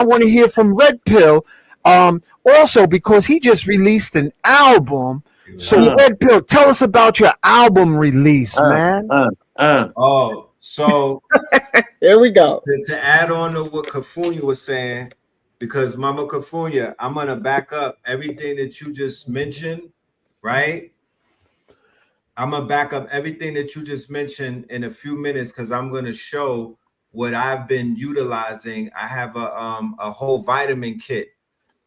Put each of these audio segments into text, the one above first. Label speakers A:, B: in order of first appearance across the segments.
A: I want to hear from Red Pill, also because he just released an album. So
B: Uh,
A: Red Pill, tell us about your album release,
B: uh,
A: man.
C: Oh, so
D: Here we go.
C: to add on to what Kufunya was saying, because Mama Kufunya, I'm gonna back up everything that you just mentioned, right? I'm gonna back up everything that you just mentioned in a few minutes because I'm gonna show what I've been utilizing. I have a whole vitamin kit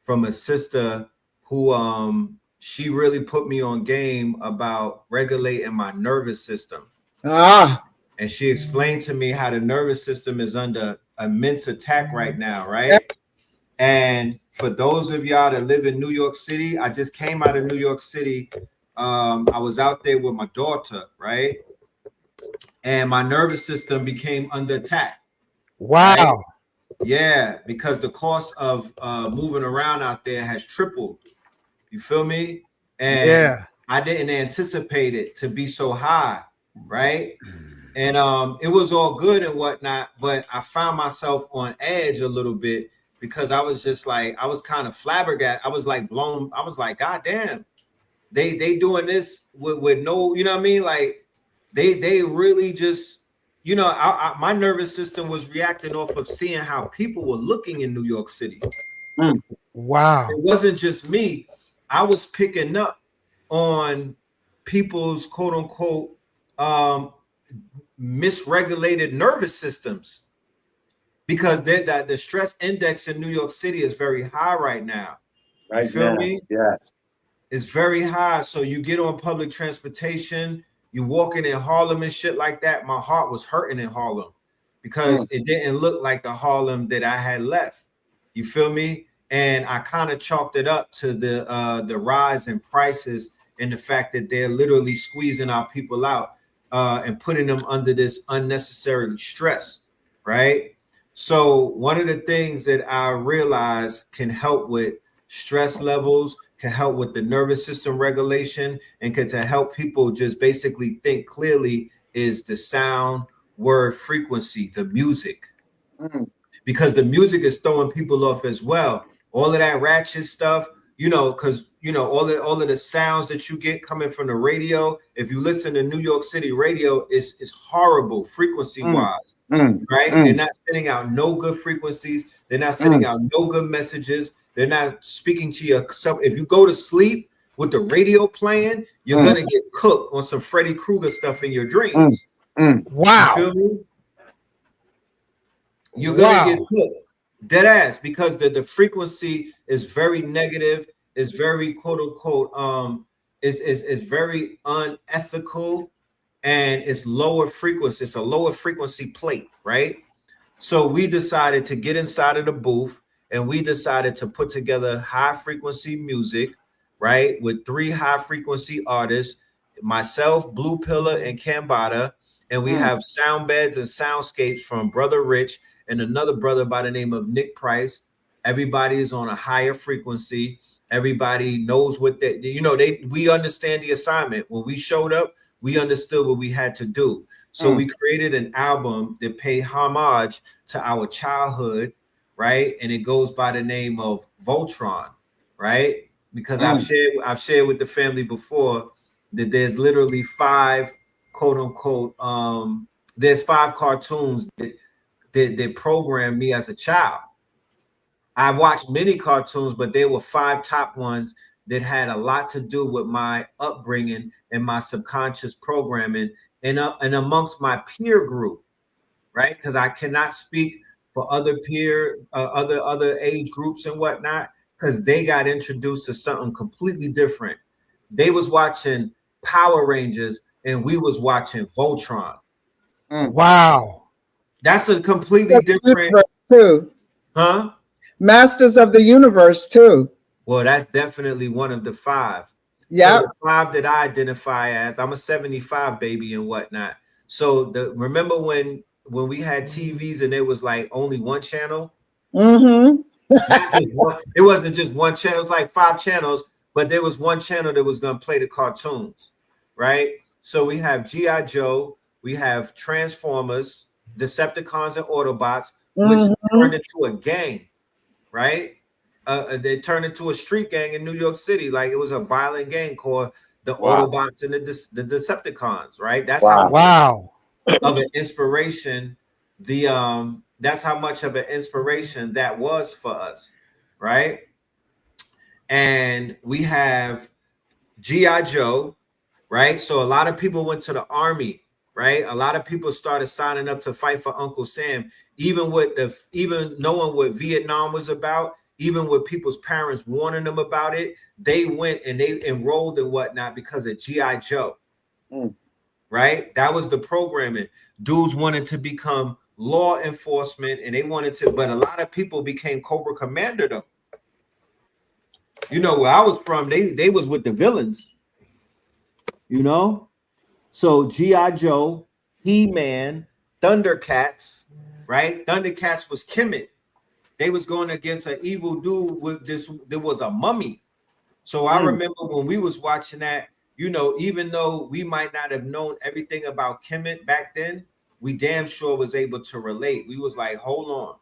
C: from a sister who she really put me on game about regulating my nervous system.
D: Ah,
C: And she explained to me how the nervous system is under immense attack right now,
D: yeah.
C: right? And for those of y'all that live in New York City, I just came out of New York City. I was out there with my daughter, right? And my nervous system became under attack, right?
A: Wow.
C: Yeah, because the cost of moving around out there has tripled. You feel me? And
A: Yeah.
C: I didn't anticipate it to be so high, right? And it was all good and whatnot, but I found myself on edge a little bit because I was just like, I was kind of flabbergasted. I was like blown. I was like, God damn, they doing this with no, you know what I mean? Like they really just, you know, my nervous system was reacting off of seeing how people were looking in New York City.
A: Wow.
C: It wasn't just me. I was picking up on people's quote unquote misregulated nervous systems because the stress index in New York City is very high right now. You feel me?
B: Yes.
C: It's very high. So you get on public transportation, you walking in Harlem and shit like that. My heart was hurting in Harlem because it didn't look like the Harlem that I had left. You feel me? And I kind of chalked it up to the rise in prices and the fact that they're literally squeezing our people out and putting them under this unnecessary stress, right? So one of the things that I realized can help with stress levels, can help with the nervous system regulation, and can to help people just basically think clearly is the sound, word, frequency, the music. Because the music is throwing people off as well. All of that ratchet stuff, you know, because you know all of the sounds that you get coming from the radio. If you listen to New York City radio, it's horrible frequency wise, right? They're not sending out no good frequencies. They're not sending out no good messages. They're not speaking to yourself. If you go to sleep with the radio playing, you're gonna get cooked on some Freddy Krueger stuff in your dreams.
A: Wow.
C: You feel me? You're gonna get
A: Wow.
C: cooked. Dead ass, because the frequency is very negative, is very quote unquote is very unethical, and it's lower frequency, it's a lower frequency plate, right? So we decided to get inside of the booth and we decided to put together high frequency music, right? With 3 high frequency artists, myself, Blue Pillar, and Cambada. And we have sound beds and soundscapes from Brother Rich and another brother by the name of Nick Price. Everybody is on a higher frequency. Everybody knows what they, you know, we understand the assignment. When we showed up, we understood what we had to do. So we created an album that paid homage to our childhood, right? And it goes by the name of Voltron, right? Because I've shared with the family before that there's literally 5 quote unquote there's 5 cartoons that programmed me as a child. I watched many cartoons, but there were 5 top ones that had a lot to do with my upbringing and my subconscious programming and amongst my peer group, right? Because I cannot speak for other other age groups and whatnot, because they got introduced to something completely different. They was watching Power Rangers and we was watching Voltron.
A: Wow.
C: That's a completely different,
D: too.
C: huh?
D: Masters of the Universe too.
C: Well, that's definitely one of the 5.
D: Yeah.
C: So the 5 that I identify as, I'm a 75 baby and whatnot. So remember when we had TVs and there was like only one channel? Not just one, it wasn't just one channel, it was like 5 channels, but there was one channel that was going to play the cartoons, right? So we have G.I. Joe, we have Transformers, Decepticons and Autobots, which turned into a gang. right? They turned into a street gang in New York City. Like it was a violent gang called the Autobots and the Decepticons, right? That's how much
A: Wow.
C: of an inspiration that's how much of an inspiration that was for us, right? And we have G.I. Joe, right? So a lot of people went to the army, right? A lot of people started signing up to fight for Uncle Sam, even knowing what Vietnam was about, even with people's parents warning them about it. They went and they enrolled and whatnot because of G.I. Joe. Right? That was the programming. Dudes wanted to become law enforcement and they wanted to, but a lot of people became Cobra Commander though. You know where I was from, they was with the villains. You know? So G.I. Joe, He-Man, Thundercats, right? Thundercats was Kemet. They was going against an evil dude with this, there was a mummy. So I remember when we was watching that, you know, even though we might not have known everything about Kemet back then, we damn sure was able to relate. We was like, hold on,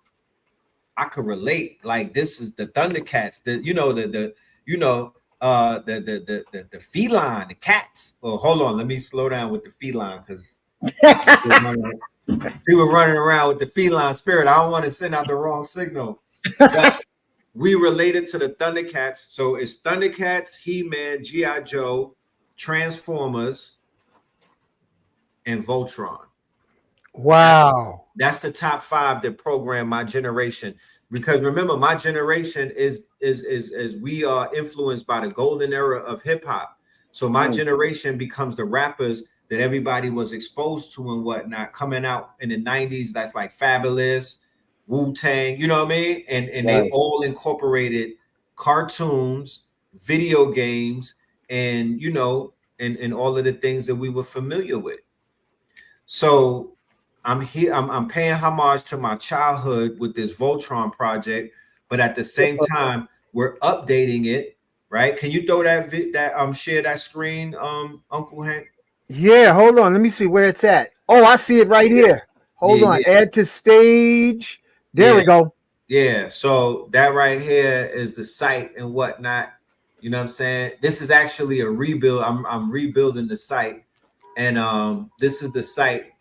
C: I could relate. Like this is the Thundercats, the feline, the cats. Oh, hold on, let me slow down with the feline because people running around with the feline spirit. I don't want to send out the wrong signal. But we related to the Thundercats. So it's Thundercats, He-Man, G.I. Joe, Transformers, and Voltron.
A: Wow.
C: That's the top 5 that programmed my generation. Because remember, my generation is we are influenced by the golden era of hip hop. So my generation becomes the rappers that everybody was exposed to and whatnot, coming out in the 90s. That's like Fabulous, Wu-Tang, you know what I mean? And they all incorporated cartoons, video games, and you know, and all of the things that we were familiar with. So I'm here, I'm paying homage to my childhood with this Voltron project, but at the same time, we're updating it, right? Can you throw that share that screen, Uncle Hank?
A: Yeah, hold on. Let me see where it's at. Oh, I see it right here. Hold on.
C: Yeah,
A: Add to stage. There we go.
C: yeah. So that right here is the site and whatnot. You know what I'm saying? This is actually a rebuild. I'm rebuilding the site. And this is the site,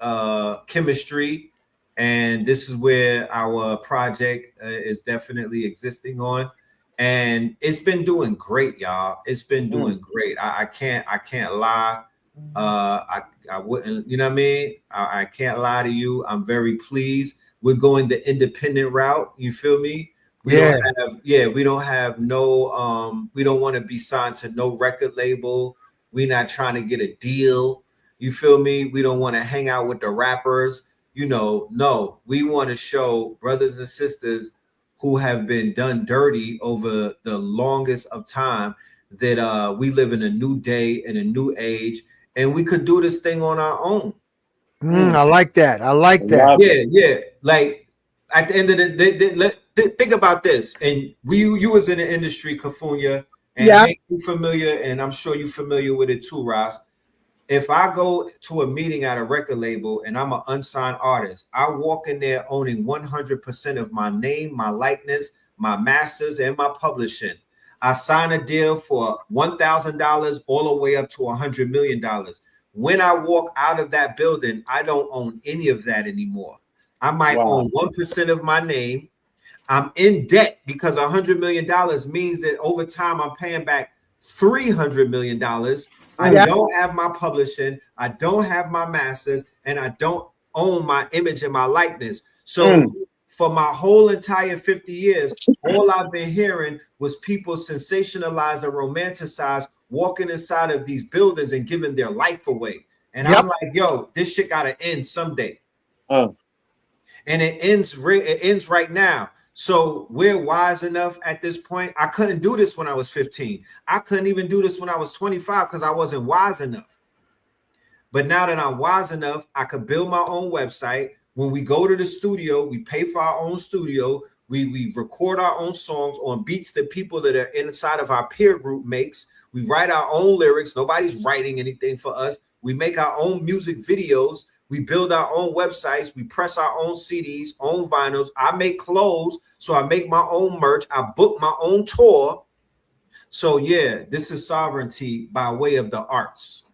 C: chemistry, and this is where our project is definitely existing on, and it's been doing great, y'all. It's been doing great. I can't lie. I wouldn't, you know what I mean? I can't lie to you. I'm very pleased. We're going the independent route. You feel me? We don't have no we don't want to be signed to no record label. We're not trying to get a deal. You feel me? We don't want to hang out with the rappers. You know, no, we want to show brothers and sisters who have been done dirty over the longest of time that we live in a new day, in a new age, and we could do this thing on our own.
A: I like that. I like that.
C: Yeah. Like at the end of the day, think about this. And you was in the industry, Kufunya, and Hank, you familiar, and I'm sure you're familiar with it too, Ross. If I go to a meeting at a record label and I'm an unsigned artist, I walk in there owning 100% of my name, my likeness, my masters, and my publishing. I sign a deal for $1,000 all the way up to $100 million. When I walk out of that building, I don't own any of that anymore. I might own 1% of my name. I'm in debt because $100 million means that over time I'm paying back $300 million. I don't have my publishing, I don't have my masters, and I don't own my image and my likeness. So for my whole entire 50 years, all I've been hearing was people sensationalize and romanticize walking inside of these buildings and giving their life away. And I'm like, yo, this shit gotta end someday. And it ends right now. So we're wise enough at this point. I couldn't do this when I was 15. I couldn't even do this when I was 25 because I wasn't wise enough. But now that I'm wise enough, I could build my own website. When we go to the studio, we pay for our own studio. We record our own songs on beats that people that are inside of our peer group makes. We write our own lyrics. Nobody's writing anything for us. We make our own music videos. We build our own websites. We press our own CDs, own vinyls. I make clothes So I make my own merch. I book my own tour. So yeah, this is sovereignty by way of the arts.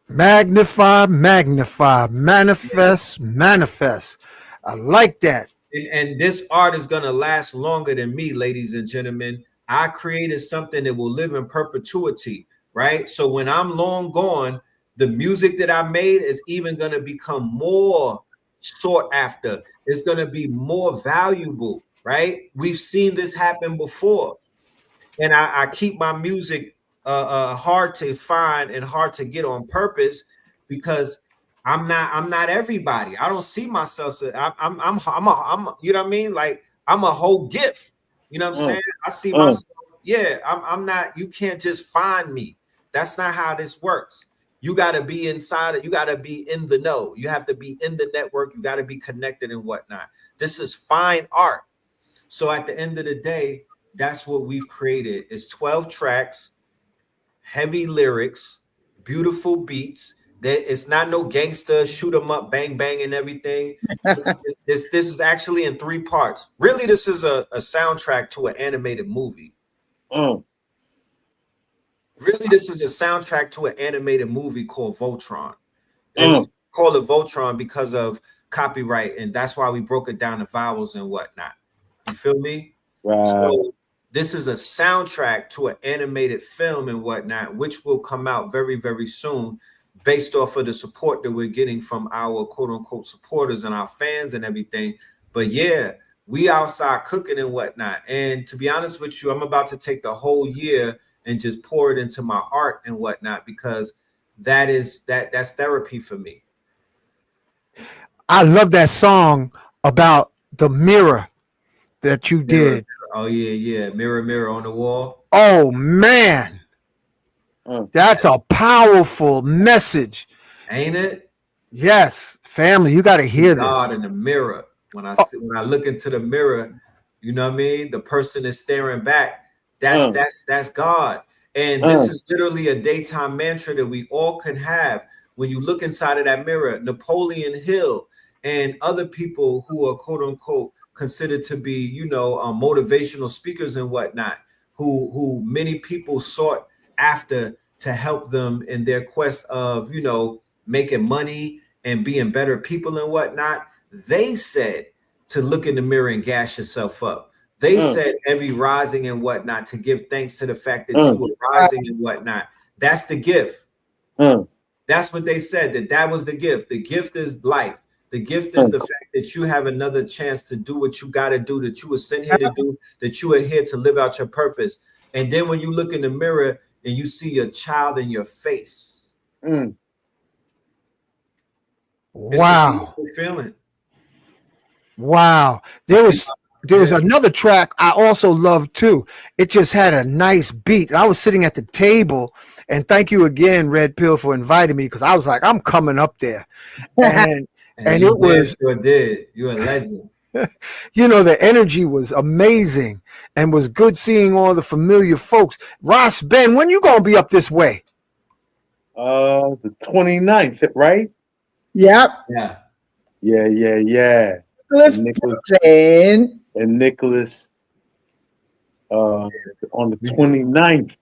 A: Magnify, magnify, manifest, manifest. I like that.
C: And this art is going to last longer than me, ladies and gentlemen. I created something that will live in perpetuity, right? So when I'm long gone, the music that I made is even going to become more sought after. It's going to be more valuable, right? We've seen this happen before. And I keep my music hard to find and hard to get on purpose because I'm not everybody. I don't see myself. I'm you know what I mean? Like I'm a whole gift. You know what I'm saying? I see myself. Yeah, I'm not. You can't just find me. That's not how this works. You got to be inside it. You got to be in the know. You have to be in the network. You got to be connected and whatnot. This is fine art. So at the end of the day, that's what we've created. It's 12 tracks, heavy lyrics, beautiful beats. That it's not no gangster shoot 'em up, bang bang and everything. This is actually in 3 parts. Really, this is a soundtrack to an animated movie. Really, this is a soundtrack to an animated movie called Voltron. And we call it Voltron because of copyright, and that's why we broke it down to vowels and whatnot. You feel me?
B: Right.
C: So this is a soundtrack to an animated film and whatnot, which will come out very, very soon based off of the support that we're getting from our quote unquote supporters and our fans and everything. But yeah, we outside cooking and whatnot. And to be honest with you, I'm about to take the whole year and just pour it into my art and whatnot, because that's therapy for me.
A: I love that song about the mirror that you did.
C: Oh yeah. Mirror, mirror on the wall.
A: Oh man. That's a powerful message.
C: Ain't it?
A: Yes. Family, you got to hear this.
C: God in the mirror. When I look into the mirror, you know what I mean? The person is staring back. That's God. And this is literally a daytime mantra that we all can have. When you look inside of that mirror, Napoleon Hill and other people who are quote unquote considered to be, motivational speakers and whatnot, who many people sought after to help them in their quest of, making money and being better people and whatnot. They said to look in the mirror and gas yourself up. They said every rising and whatnot to give thanks to the fact that you were rising and whatnot. That's the gift. That's what they said, that was the gift. The gift is life. The gift is the fact that you have another chance to do what you got to do, that you were sent here to do, that you are here to live out your purpose. And then when you look in the mirror and you see your child in your face.
A: Wow.
C: It's a feeling.
A: Wow. There was another track I also loved too. It just had a nice beat. I was sitting at the table, and thank you again, Red Pill, for inviting me, because I was like, I'm coming up there. And it was,
C: you're a legend.
A: The energy was amazing and was good seeing all the familiar folks. Ross Ben, when you gonna be up this way?
B: The 29th, right?
D: Yep.
B: Yeah. Nicholas on the 29th.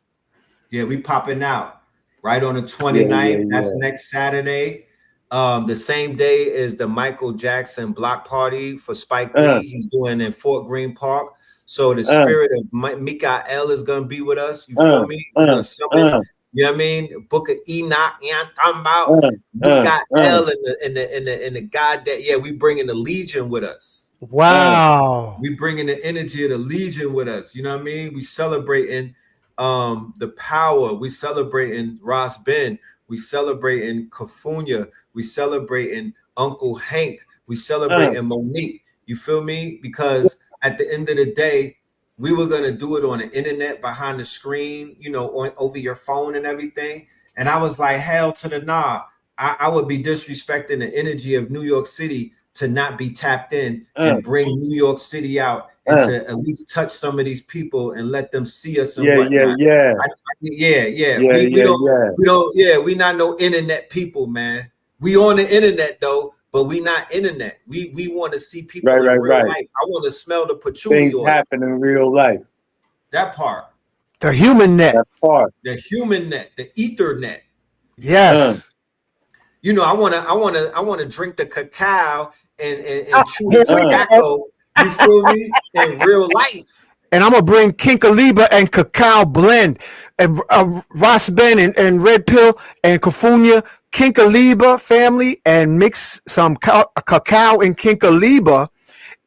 C: Yeah, we popping out right on the 29th. That's next Saturday. The same day is the Michael Jackson block party for Spike Lee. He's doing in Fort Greene Park. So the spirit of Mikael is gonna be with us. You feel me? We're gonna summon, you know what I mean? Book of Enoch. You know what I'm talking about? Mikael and the God that we bringing the Legion with us.
A: Wow.
C: We bringing the energy of the Legion with us. You know what I mean? We celebrating the power. We celebrating Ross Ben. We celebrating Kufunya. We celebrating Uncle Hank. We celebrating Monique. You feel me? Because at the end of the day, we were gonna do it on the internet, behind the screen, over your phone and everything. And I was like, hell to the nah. I would be disrespecting the energy of New York City to not be tapped in and bring New York City out and to at least touch some of these people and let them see us and whatnot. We not no internet people, man. We on the internet though, but we not internet. We want to see people
B: Right,
C: in
B: right,
C: real
B: right.
C: life. I want to smell the patchouli
B: Things
C: oil.
B: happen in real life.
C: That part,
A: The human net.
B: That part.
C: the human net, the ether net.
A: Yes.
C: You know, I wanna drink the cacao and
D: Oh,
C: chew
D: here
C: the
D: we go.
C: tobacco. You feel me? In real life.
A: And I'm gonna bring Kinkaliba and Cacao blend, and Ross Ben and Red Pill and Kufunya, Kinkaliba family, and mix some cacao and Kinkaliba.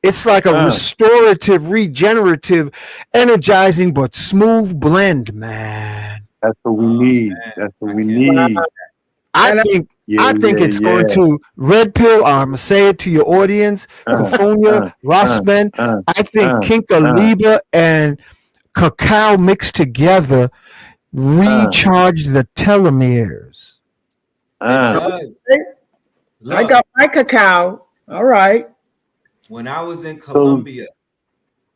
A: It's like a restorative, regenerative, energizing, but smooth blend, man.
B: That's what we need.
C: Man,
B: That's what
C: I
B: we
C: can't
B: need.
A: I think it's going to Red Pill. I'm gonna say it to your audience. Kufunya, Rossman. I think Kinkaliba and cacao mixed together recharge the telomeres.
C: It does. Look,
D: I got my cacao. All right.
C: when I was in Colombia,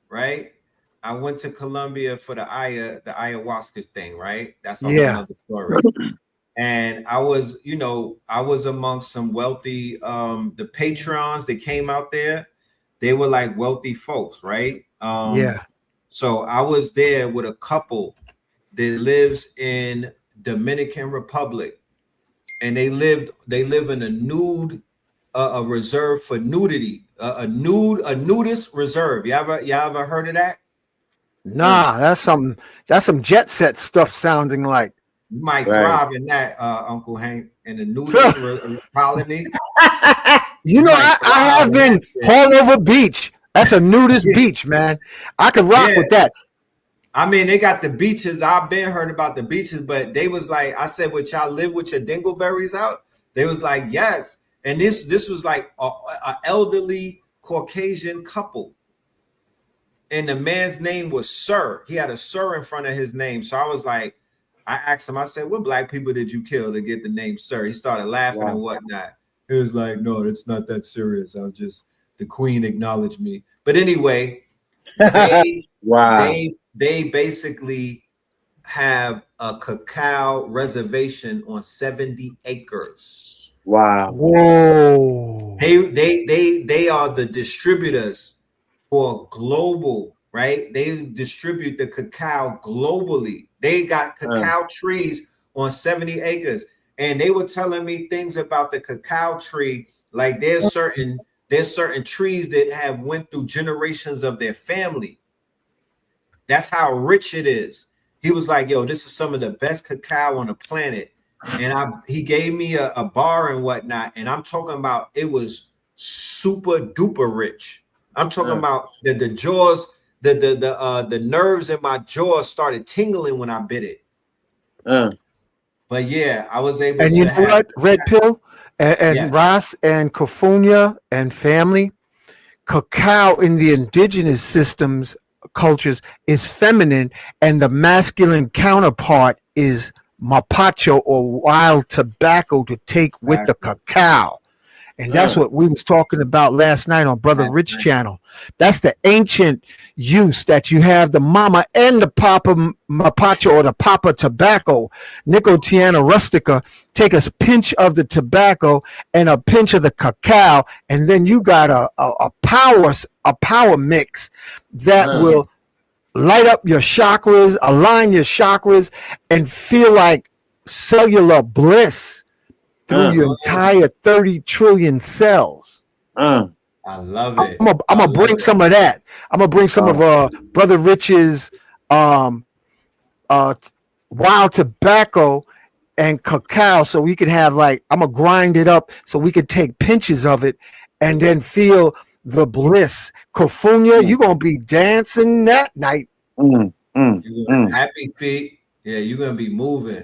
C: right? I went to Colombia for the ayahuasca thing, right? That's a whole nother story. And I was, you know, I was amongst some wealthy, the patrons that came out there. They were like wealthy folks, right? So I was there with a couple that lives in Dominican Republic, and they live in a nude, a reserve for nudity, a nudist reserve. Y'all ever heard of that?
A: Nah, that's some jet set stuff sounding like.
C: You might thrive in that, Uncle Hank, in the nudist colony.
A: You know, I have been all over beach. That's a nudist beach, man. I could rock with that.
C: I mean, they got the beaches. I've been heard about the beaches, but they was like, I said, would y'all live with your dingleberries out? They was like, yes. And this was like a elderly Caucasian couple. And the man's name was Sir. He had a Sir in front of his name. So I was like, I asked him, I said, what black people did you kill to get the name Sir? He started laughing and whatnot. He was like, no, it's not that serious. The queen acknowledged me. But anyway, they basically have a cacao reservation on 70 acres.
B: Wow.
A: Whoa.
C: They are the distributors for global, right? They distribute the cacao globally. They got cacao trees on 70 acres. And they were telling me things about the cacao tree. Like there's certain trees that have went through generations of their family. That's how rich it is. He was like, yo, this is some of the best cacao on the planet. And he gave me a bar and whatnot. And I'm talking about it was super duper rich. I'm talking about the jaws, the nerves in my jaws started tingling when I bit it. But yeah, I was able to.
A: And you know what? Red Pill and Ross and Kufunya and family, cacao in the indigenous systems, cultures is feminine, and the masculine counterpart is mapacho or wild tobacco to take with the cacao. And that's what we was talking about last night on Brother Rich channel. That's the ancient use that you have the mama and the papa mapacho or the papa tobacco, Nicotiana rustica, take a pinch of the tobacco and a pinch of the cacao, and then you got a power mix that will light up your chakras, align your chakras, and feel like cellular bliss through your entire 30 trillion cells.
C: I love it.
A: I'm gonna bring some of that. I'm gonna bring some of Brother Rich's wild tobacco and cacao, so we can have I'm gonna grind it up so we can take pinches of it and then feel the bliss. Kufunya, you're gonna be dancing that night.
C: Happy feet. Yeah, you're gonna be moving.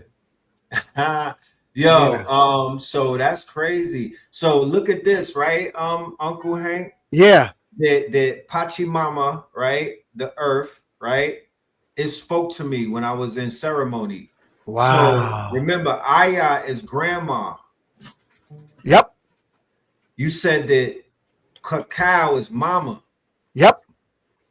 C: Yo, so that's crazy. So look at this, right? Uncle Hank.
A: Yeah.
C: The Pachamama, right? The earth, right? It spoke to me when I was in ceremony.
A: Wow.
C: So remember, Aya is grandma.
A: Yep.
C: You said that cacao is mama.
A: Yep.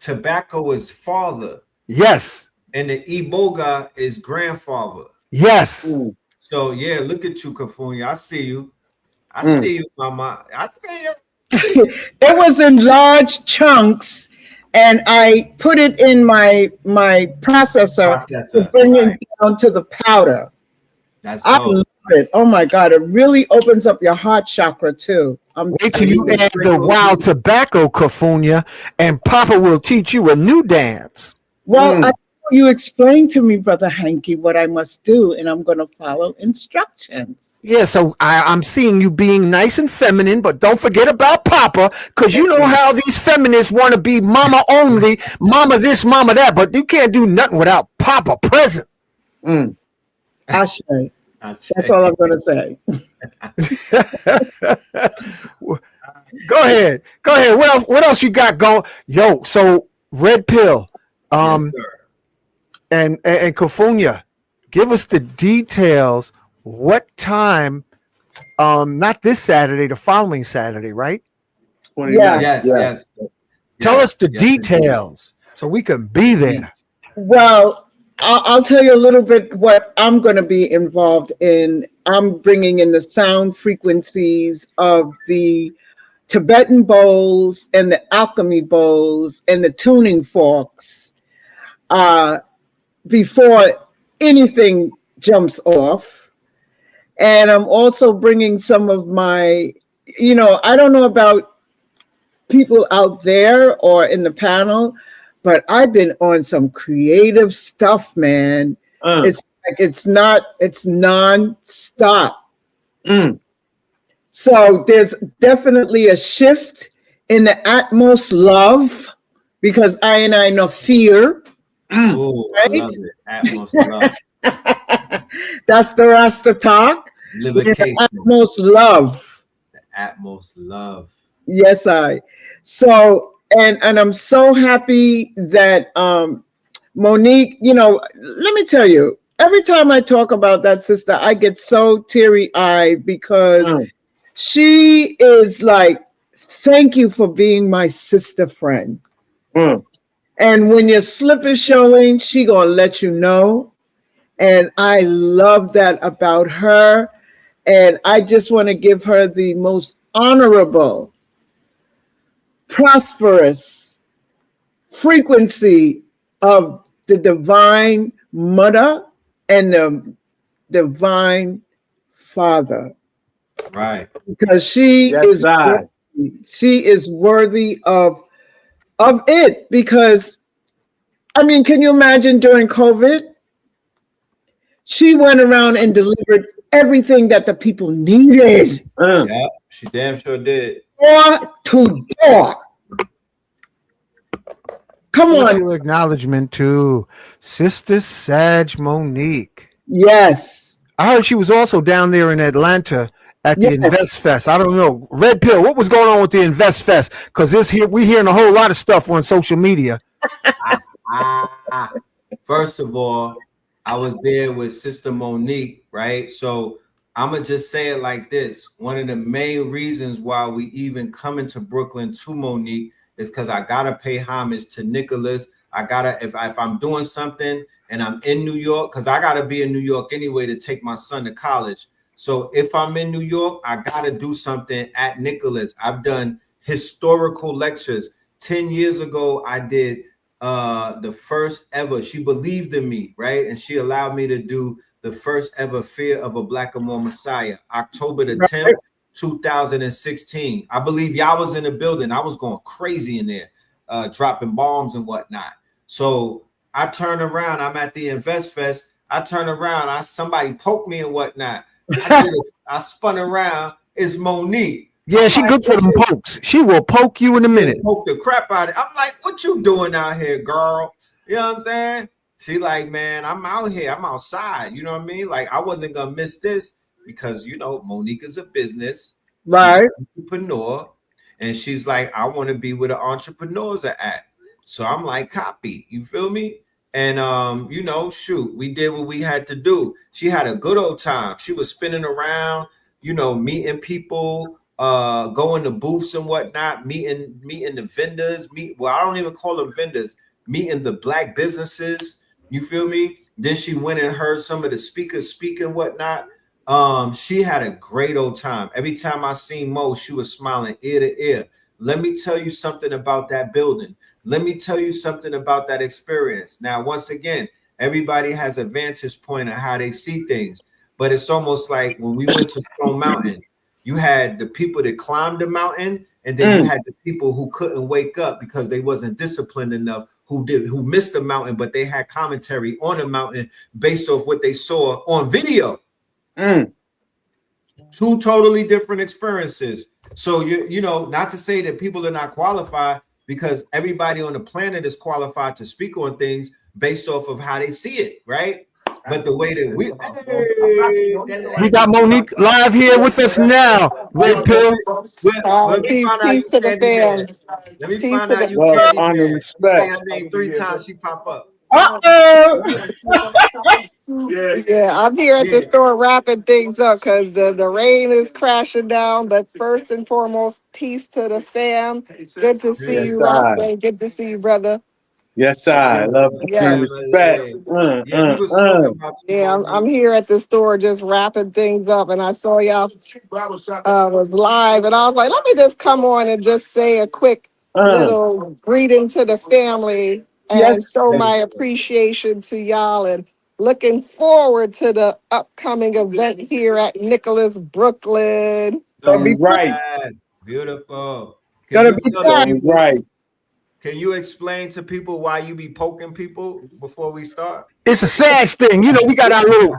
C: Tobacco is father.
A: Yes.
C: And the iboga is grandfather.
A: Yes.
C: So yeah, look at you, Kufunya. I see you. I see you, mama. I see you.
D: It was in large chunks, and I put it in my processor to
C: Processor,
D: bring
C: right?
D: it down to the powder.
C: That's
D: I
C: dope.
D: love it. Oh my God. It really opens up your heart chakra too.
A: Wait
C: And
A: till
C: you
A: you
C: can
A: add the
C: sprinkle.
A: wild tobacco, Kufunya, and Papa will teach you a new dance.
D: Well, you explained to me, Brother Hanky, what I must do, and I'm going to follow instructions.
A: Yeah, so I'm seeing you being nice and feminine, but don't forget about Papa, because you know how these feminists want to be mama only, mama this, mama that, but you can't do nothing without Papa present.
D: Ashe.
C: I'll
D: That's
C: check.
D: all I'm going to say.
A: Go ahead. Go ahead. What else you got going? Yo, so Red Pill,
C: Yes, sir.
A: and Kufunya, give us the details. What time? Not this Saturday, the following Saturday, right?
B: 29.
D: Yes.
C: Yes,
B: Yeah.
C: yes.
A: Tell us
C: Yes,
A: the
C: yes, indeed.
A: details so we can be there.
D: Well, I'll tell you a little bit what I'm going to be involved in. I'm bringing in the sound frequencies of the Tibetan bowls and the alchemy bowls and the tuning forks before anything jumps off. And I'm also bringing some of my, I don't know about people out there or in the panel, but I've been on some creative stuff, man. It's like it's non-stop. So there's definitely a shift in the atmos love because I know fear,
C: Oh, I
D: right?
C: love it. Atmos love.
D: That's the Rasta talk.
C: Livocation.
D: Atmos love.
C: Atmos love.
D: Yes, So and I'm so happy that Monique, let me tell you, every time I talk about that sister, I get so teary-eyed because she is like, thank you for being my sister friend. And when your slip is showing, she gonna let you know. And I love that about her. And I just want to give her the most honorable, prosperous frequency of the divine mother and the divine father,
C: Right.
D: because she is worthy of it. Because I mean, can you imagine during COVID, she went around and delivered everything that the people needed.
C: Yeah, she damn sure did.
D: Door to door. Come on.
A: Special acknowledgement to Sister Sag Monique.
D: Yes.
A: I heard she was also down there in Atlanta at the
D: Yes.
A: Invest Fest. I don't know. Red Pill, what was going on with the Invest Fest? Because we hearing a whole lot of stuff on social media.
C: First of all, I was there with Sister Monique, right? So I'm gonna just say it like this. One of the main reasons why we even come into Brooklyn to Monique is because I gotta pay homage to Nicholas. I gotta, if I'm doing something and I'm in New York, because I gotta be in New York anyway to take my son to college. So if I'm in New York, I gotta do something at Nicholas. I've done historical lectures. 10 years ago, I did the first ever. She believed in me, right? And she allowed me to do the first ever Fear of a Black and More Messiah, October the 10th, 2016. I believe y'all was in the building. I was going crazy in there, dropping bombs and whatnot. So I turn around, I'm at the Invest Fest. I turn around, somebody poked me and whatnot. I spun around, it's Monique.
A: Yeah, she good for them pokes. She will poke you in a minute.
C: Poke the crap out of it. I'm like, what you doing out here, girl? You know what I'm saying? She like, man, I'm out here. I'm outside. You know what I mean? Like, I wasn't gonna miss this because Monique is a business,
D: right?
C: She's an entrepreneur, and she's like, I want to be where the entrepreneurs are at. So I'm like, copy. You feel me? And shoot, we did what we had to do. She had a good old time. She was spinning around, meeting people, going to booths and whatnot, meeting the vendors, I don't even call them vendors, meeting the Black businesses. You feel me? Then she went and heard some of the speakers speak and whatnot. She had a great old time. Every time I seen Mo, she was smiling ear to ear. Let me tell you something about that building. Let me tell you something about that experience. Now, once again, everybody has a vantage point of how they see things, but it's almost like when we went to Stone Mountain, you had the people that climbed the mountain, and then you had the people who couldn't wake up because they wasn't disciplined enough, who missed the mountain, but they had commentary on the mountain based off what they saw on video. Two totally different experiences. So you know, not to say that people are not qualified, because everybody on the planet is qualified to speak on things based off of how they see it, right? But the way that
A: We got Monique live here with us now. Red Pill.
C: let me
E: Peace,
C: find out you
E: peace to the
C: candy man.
E: fam.
C: Let me
E: Peace
C: find
E: to
C: out you
E: the
B: Love,
C: candy
B: honor,
C: man. You say
B: respect.
C: her name 3 times, she pop up.
E: Yeah, I'm here at the
C: Yeah,
E: store wrapping things up because the rain is crashing down. But first and foremost, peace to the fam. Good to see
B: Yes,
C: yeah,
E: you,
B: I.
E: Roscoe. Good to see you, brother.
B: Yes, I.
E: And
B: Love and
E: yes,
B: respect.
C: family. Yeah, we was talking about you,
E: yeah, I'm
C: Monique.
E: here at the store just wrapping things up, and I saw y'all was live, and I was like, let me just come on and just say a quick little greeting to the family
D: Yes,
E: and show my appreciation to y'all, and looking forward to the upcoming event here at Nicholas, Brooklyn.
D: gonna be fun.
B: right.
C: Yes, beautiful. Can
D: Gonna
C: you
D: be
C: tell the
D: fun.
C: people?
B: Right.
C: Can you explain to people why you be poking people before we start?
A: It's a sad thing. You know, we got our little.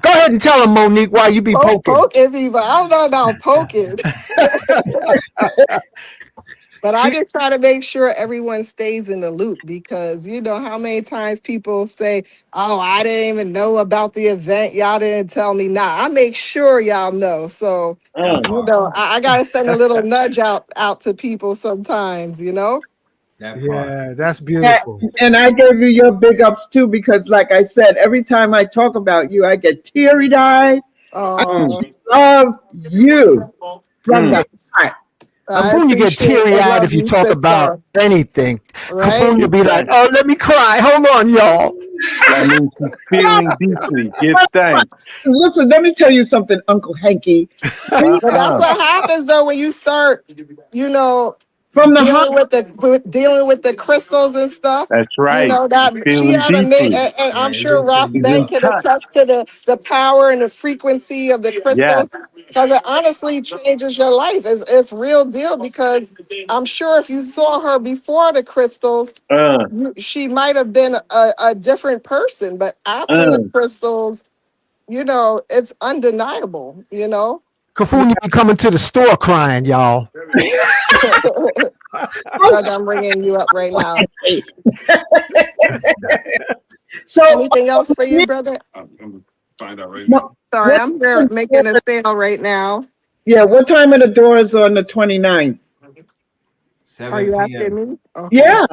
A: Go ahead and tell them, Monique, why you be poking.
E: Poking people. I don't know about poking. But I
A: She,
E: just try to make sure everyone stays in the loop because you know how many times people say, "Oh, I didn't even know about the event. Y'all didn't tell me." Nah, I make sure y'all know. So
C: That
E: you
C: part.
E: know, I gotta send a little nudge out to people sometimes. You know.
C: That part.
A: yeah, that's
D: And,
A: beautiful.
D: and I gave you your big ups too because, like I said, every time I talk about you, I get teary eyed. I
E: Oh,
D: love you from the heart.
E: I
A: Kufunya get
E: appreciate
A: teary
E: and
A: eyed
E: love
A: if you
E: you,
A: talk about
E: sister.
A: anything.
E: Right?
A: Kufunya
B: Give
A: be like,
B: thanks.
A: "Oh, let me cry. Hold on, y'all."
B: That means he's feeling deeply. Give thanks.
D: Listen, let me tell you something, Uncle Hanky.
E: But that's
B: Uh-uh.
E: what happens though when you start, you know,
D: From the heart.
E: dealing with the crystals and stuff.
B: That's
E: You
B: right.
E: know
B: He's
E: that she
B: feeling
E: had a
B: deeply.
E: and I'm
C: Man,
E: sure Ross
C: listen,
B: He's
E: Ben
B: in
E: can
B: touch.
E: attest to the power and the frequency of the
B: Yes.
E: crystals because it honestly changes your life. It's real deal because I'm sure if you saw her before the crystals,
B: Uh,
E: she might have been a different person, but after the
B: uh.
E: crystals, you know, it's undeniable. You know.
A: Kufunya be coming to the store crying, y'all.
E: Brother, I'm bringing you up right now.
D: So,
E: Anything else for you, brother? Sorry,
D: what
E: I'm here
D: is,
E: making a sale right now.
D: yeah, what time are the doors on the 29th?
E: Are
C: 7
E: you asking
C: p.m.
E: me? Okay.
D: Yeah.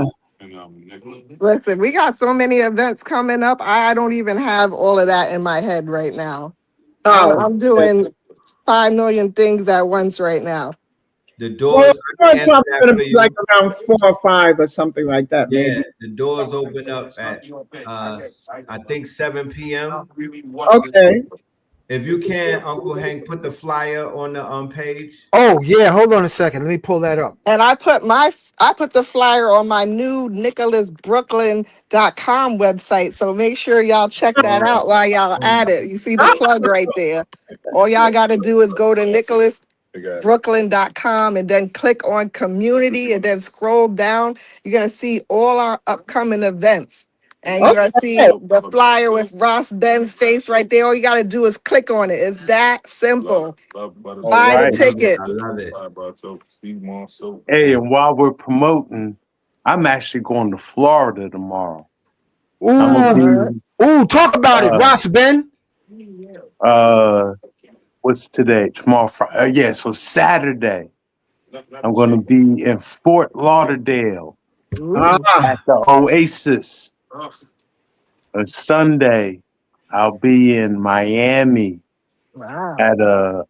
E: Listen, we got so many events coming up. I don't even have all of that in my head right now.
D: Oh,
E: I'm doing 5 million things at once right now.
C: The
D: well,
C: doors, I
D: it's
C: can answer
D: probably
C: that
D: going to
C: for
D: be like
C: you.
D: around 4 or 5 or something like that,
C: Yeah,
D: maybe.
C: the doors open up at I think 7 p.m.
D: Okay.
C: If you can, Uncle Hank, put the flyer on the page.
A: Oh yeah, hold on a second. Let me pull that up.
E: And I put the flyer on my new nicholasbrooklyn.com website. So make sure y'all check that
C: Oh,
E: out while y'all at it. You see the plug right there. All y'all gotta do is go to nicholasbrooklyn.com and then click on community and then scroll down. You're gonna see all our upcoming events. And you're gonna see
D: Okay.
E: the flyer with Ross Ben's face right there. All you gotta do is click on it. It's that simple.
B: All
E: Buy the
B: right.
C: I
E: tickets.
C: love it.
B: Hey, and while we're promoting, I'm actually going to Florida tomorrow. I'm gonna
A: Ooh,
B: be
A: ooh, talk about it,
B: uh
A: Ross Ben.
B: uh what's today? Tomorrow Friday. Yeah, so Saturday I'm gonna be in Fort Lauderdale
E: Ooh.
D: Ah,
B: at the Oasis. On Sunday I'll be in Miami
E: Wow.
B: at a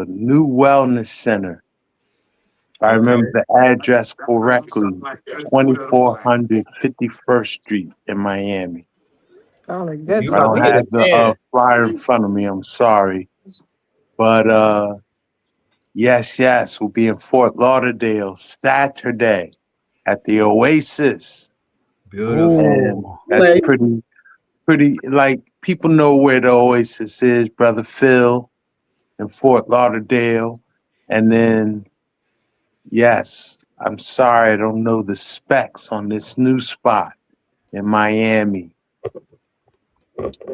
B: new wellness center. If I
C: Okay.
B: remember the address correctly, 2400 51st Street in Miami.
E: Sounded
C: If
E: good
C: you
B: I
E: to
C: ever
B: don't
C: get
E: me.
C: a
B: have the
C: chance,
B: flyer in front of me. I'm sorry. But yes, we'll be in Fort Lauderdale Saturday at the Oasis.
C: Beautiful.
B: And
A: Oh,
B: that's
D: Like,
B: pretty like people know where the Oasis is, Brother Phil in Fort Lauderdale. And then yes, I'm sorry I don't know the specs on this new spot in Miami.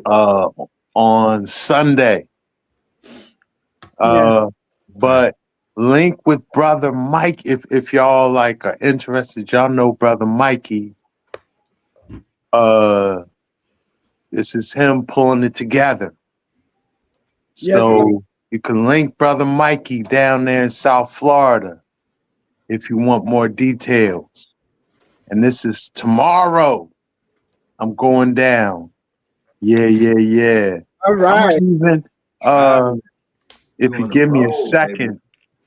B: Uh on Sunday.
D: yeah.
B: But link with Brother Mike if y'all like are interested. Y'all know Brother Mikey. Uh this is him pulling it together.
D: Yes.
B: So you can link Brother Mikey down there in South Florida if you want more details. And this is tomorrow. I'm going down. Yeah.
D: All
B: I might
D: right.
B: even if
C: You
B: you
C: on the
B: give me a
C: road, baby.
B: second,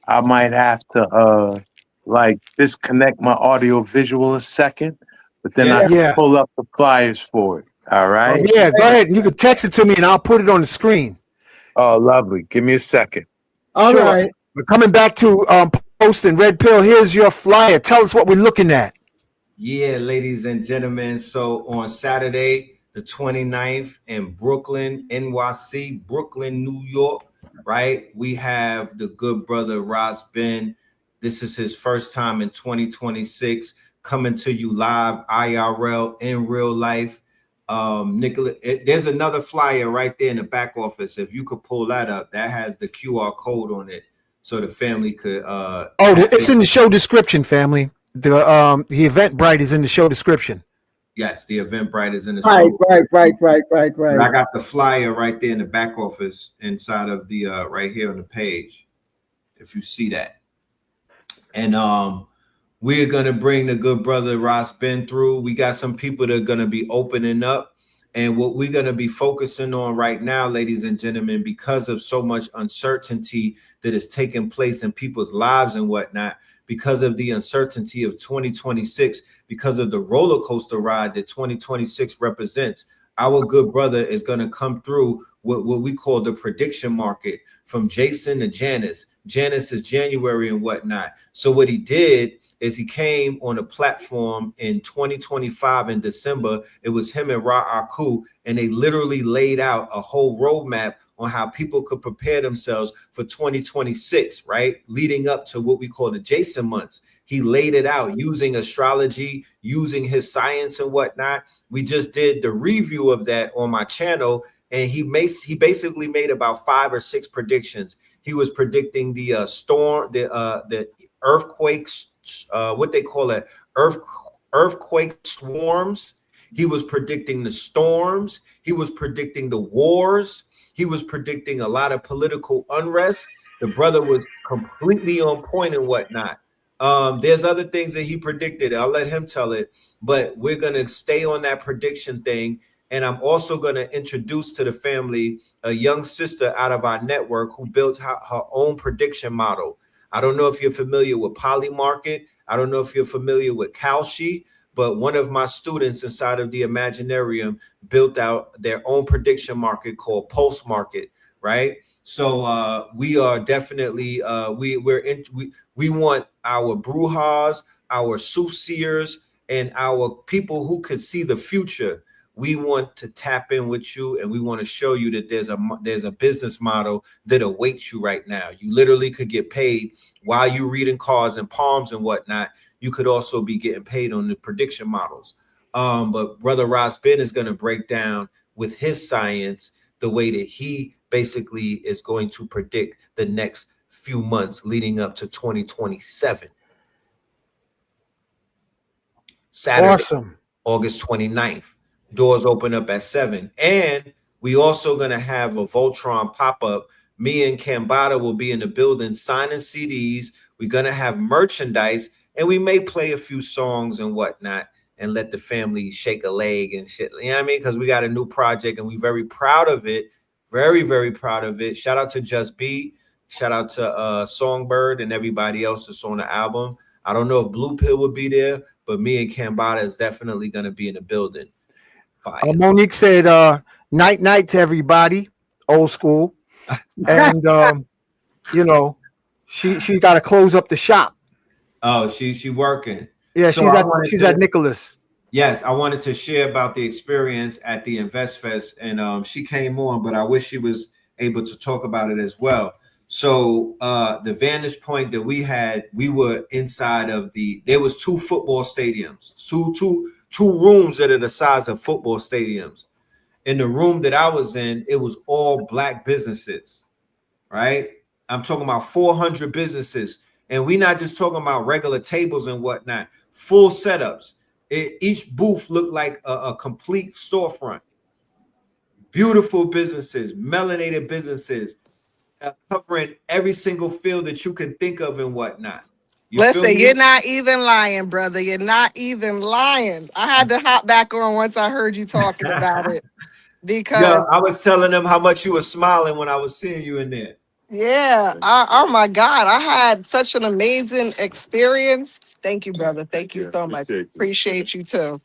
B: I might have to like disconnect my audio visual a second, but then I
C: Yeah.
B: can
A: yeah.
B: pull up the flyers for it. All right.
A: Yeah, go ahead. You can text it to me and I'll put it on the screen.
B: Oh, lovely. Give me a second.
D: All
A: Sure.
D: right.
A: We're coming back to posting Red Pill. Here's your flyer. Tell us what we're looking at.
C: Yeah, ladies and gentlemen. So on Saturday, the 29th in Brooklyn, NYC, Brooklyn, New York, right? We have the good brother Ross Ben. This is his first time in 2026 coming to you live IRL in real life. Nicholas, there's another flyer right there in the back office. If you could pull that up, that has the QR code on it, so the family could
A: Oh,
C: tap
A: it's in
C: in.
A: the show description, family. The Eventbrite is in the show description.
C: Yes, the Eventbrite is in the
D: Right,
C: show. But
D: right.
C: I got the flyer right there in the back office inside of the right here on the page. If you see that. And we're gonna bring the good brother Ross Ben through. We got some people that are gonna be opening up. And what we're gonna be focusing on right now, ladies and gentlemen, because of so much uncertainty that is taking place in people's lives and whatnot, because of the uncertainty of 2026, because of the roller coaster ride that 2026 represents, our good brother is gonna come through what we call the prediction market from Jason to Janice. Janice is January and whatnot. So what he did is he came on a platform in 2025 in December. It was him and Ra Aku, and they literally laid out a whole roadmap on how people could prepare themselves for 2026, right? Leading up to what we call the Jason months. He laid it out using astrology, using his science and whatnot. We just did the review of that on my channel, and he basically made about 5 or 6 predictions. He was predicting the storm, the earthquakes, what they call it, earthquake swarms. He was predicting the storms. He was predicting the wars. He was predicting a lot of political unrest. The brother was completely on point and whatnot. There's other things that he predicted. I'll let him tell it, but we're gonna stay on that prediction thing. And I'm also going to introduce to the family a young sister out of our network who built her own prediction model. I don't know if you're familiar with Polymarket. I don't know if you're familiar with Kalshi, but one of my students inside of the Imaginarium built out their own prediction market called Pulse Market, right? So we are definitely we want our brujas, our soothsayers, and our people who could see the future. We want to tap in with you, and we want to show you that there's a business model that awaits you right now. You literally could get paid while you're reading cards and palms and whatnot. You could also be getting paid on the prediction models. But brother Ross Ben is going to break down with his science the way that he basically is going to predict the next few months leading up to 2027. Saturday,
A: Awesome.
C: August 29th. Doors open up at 7. And we also going to have a Voltron pop-up. Me and Cambada will be in the building signing CDs. We're going to have merchandise, and we may play a few songs and whatnot and let the family shake a leg and shit. You know what I mean? Because we got a new project, and we're very proud of it. Very, very proud of it. Shout out to Just Be. Shout out to Songbird and everybody else that's on the album. I don't know if Blue Pill would be there, but me and Cambada is definitely going to be in the building. Fire.
A: Monique said, night to everybody. Old school. and you know, she got to close up the shop.
C: Oh, she working.
A: Yeah,
C: So
A: she's at Nicholas.
C: yes, I wanted to share about the experience at the Invest Fest, and she came on, but I wish she was able to talk about it as well. So the vantage point that we had, we were inside of there was two football stadiums, two rooms that are the size of football stadiums. In the room that I was in, it was all black businesses, right? I'm talking about 400 businesses. And we're not just talking about regular tables and whatnot, full setups. Each booth looked like a complete storefront. Beautiful businesses, melanated businesses, covering every single field that you can think of and whatnot. You feel
E: Listen,
C: me?
E: you're not even lying, brother. You're not even lying. I had to hop back on once I heard you talking about it
C: Yo,
E: because,
C: I was telling them how much you were smiling when I was seeing you in there.
E: yeah, oh my God, I had such an amazing experience. Thank you, brother. Thank you so much. Appreciate you too.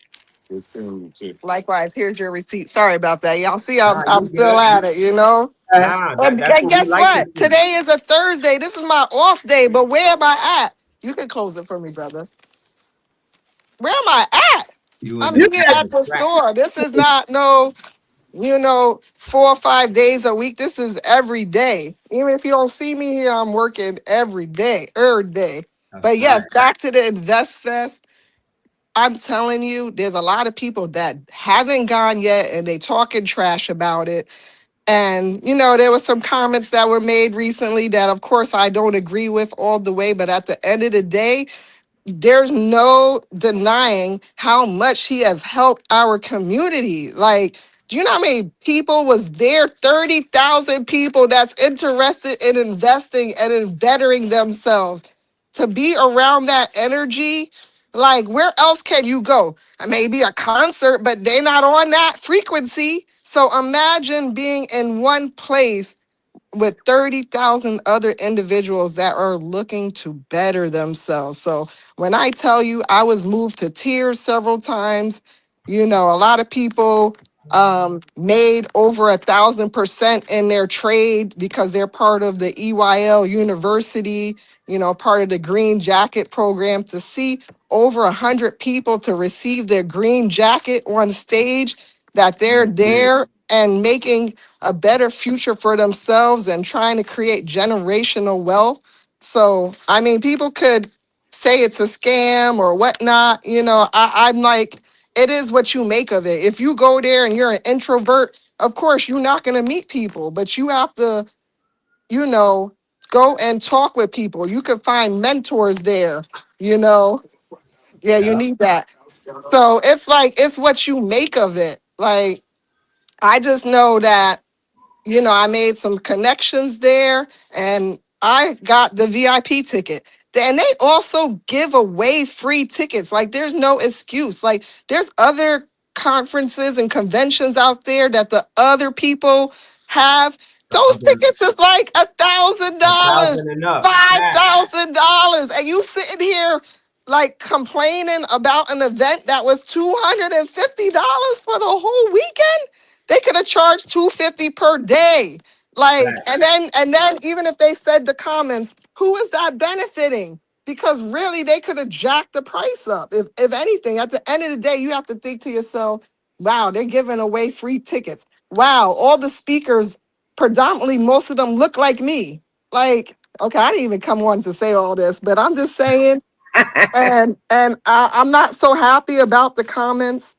E: Likewise, here's your receipt. Sorry about that. Y'all see, I'm,
C: Nah,
E: I'm
C: you
E: still
C: good.
E: at it, you know?
C: Nah, that's
E: And
C: what we
E: guess
C: like to
E: what?
C: see.
E: Today is a Thursday. This is my off day, but where am I at? You can close it for me, brother. Where am I at?
C: You in
E: I'm
C: the
D: You
E: here
C: you in
D: got
E: at
C: the
E: the
C: track.
E: store. This is not no, 4 or 5 days a week. This is every day. Even if you don't see me here, I'm working every day. But
C: That's
E: yes,
C: right.
E: back to the Invest Fest. I'm telling you, there's a lot of people that haven't gone yet and they talking trash about it. And, there were some comments that were made recently that, of course, I don't agree with all the way. But at the end of the day, there's no denying how much he has helped our community. Like, do you know how many people was there? 30,000 people that's interested in investing and in bettering themselves. To be around that energy, like, where else can you go? Maybe a concert, but they're not on that frequency. So imagine being in one place with 30,000 other individuals that are looking to better themselves. So when I tell you I was moved to tears several times, a lot of people made over 1,000% in their trade because they're part of the EYL University, part of the Green Jacket program. To see over 100 people to receive their green jacket on stage, that they're
C: That's big.
E: there and making a better future for themselves and trying to create generational wealth. So, I mean, people could say it's a scam or whatnot. I'm like, it is what you make of it. If you go there and you're an introvert, of course, you're not going to meet people, but you have to, you know, go and talk with people. You could find mentors there, you know. Yeah, you
C: Yeah.
E: need that. So it's like, it's what you make of it. Like, I just know that I made some connections there and I got the VIP ticket. And they also give away free tickets. Like, there's no excuse. Like, there's other conferences and conventions out there that the other people have.
C: The
E: Those
C: other
E: tickets is like
C: a
E: $1,000,
C: thousand and up. Fact.
E: $5,000. And you sitting here like complaining about an event that was $250 for the whole weekend. They could have charged 250 per day. Like,
C: Fact.
E: and then even if they said the comments, who is that benefiting? Because really they could have jacked the price up. If anything, at the end of the day, you have to think to yourself, wow, they're giving away free tickets. Wow, all the speakers, predominantly most of them look like me. Like, okay, I didn't even come on to say all this, but I'm just saying, I'm not so happy about the comments,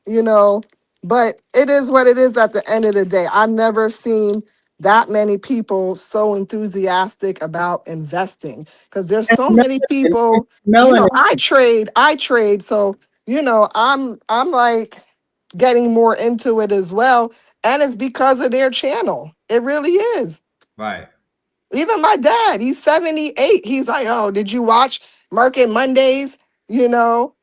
E: but it is what it is at the end of the day. I've never seen that many people so enthusiastic about investing because there's so many people,
D: melanin.
E: I trade. So, I'm like getting more into it as well. And it's because of their channel. It really is.
C: Right.
E: Even my dad, he's 78. He's like, oh, did you watch Market Mondays? You know,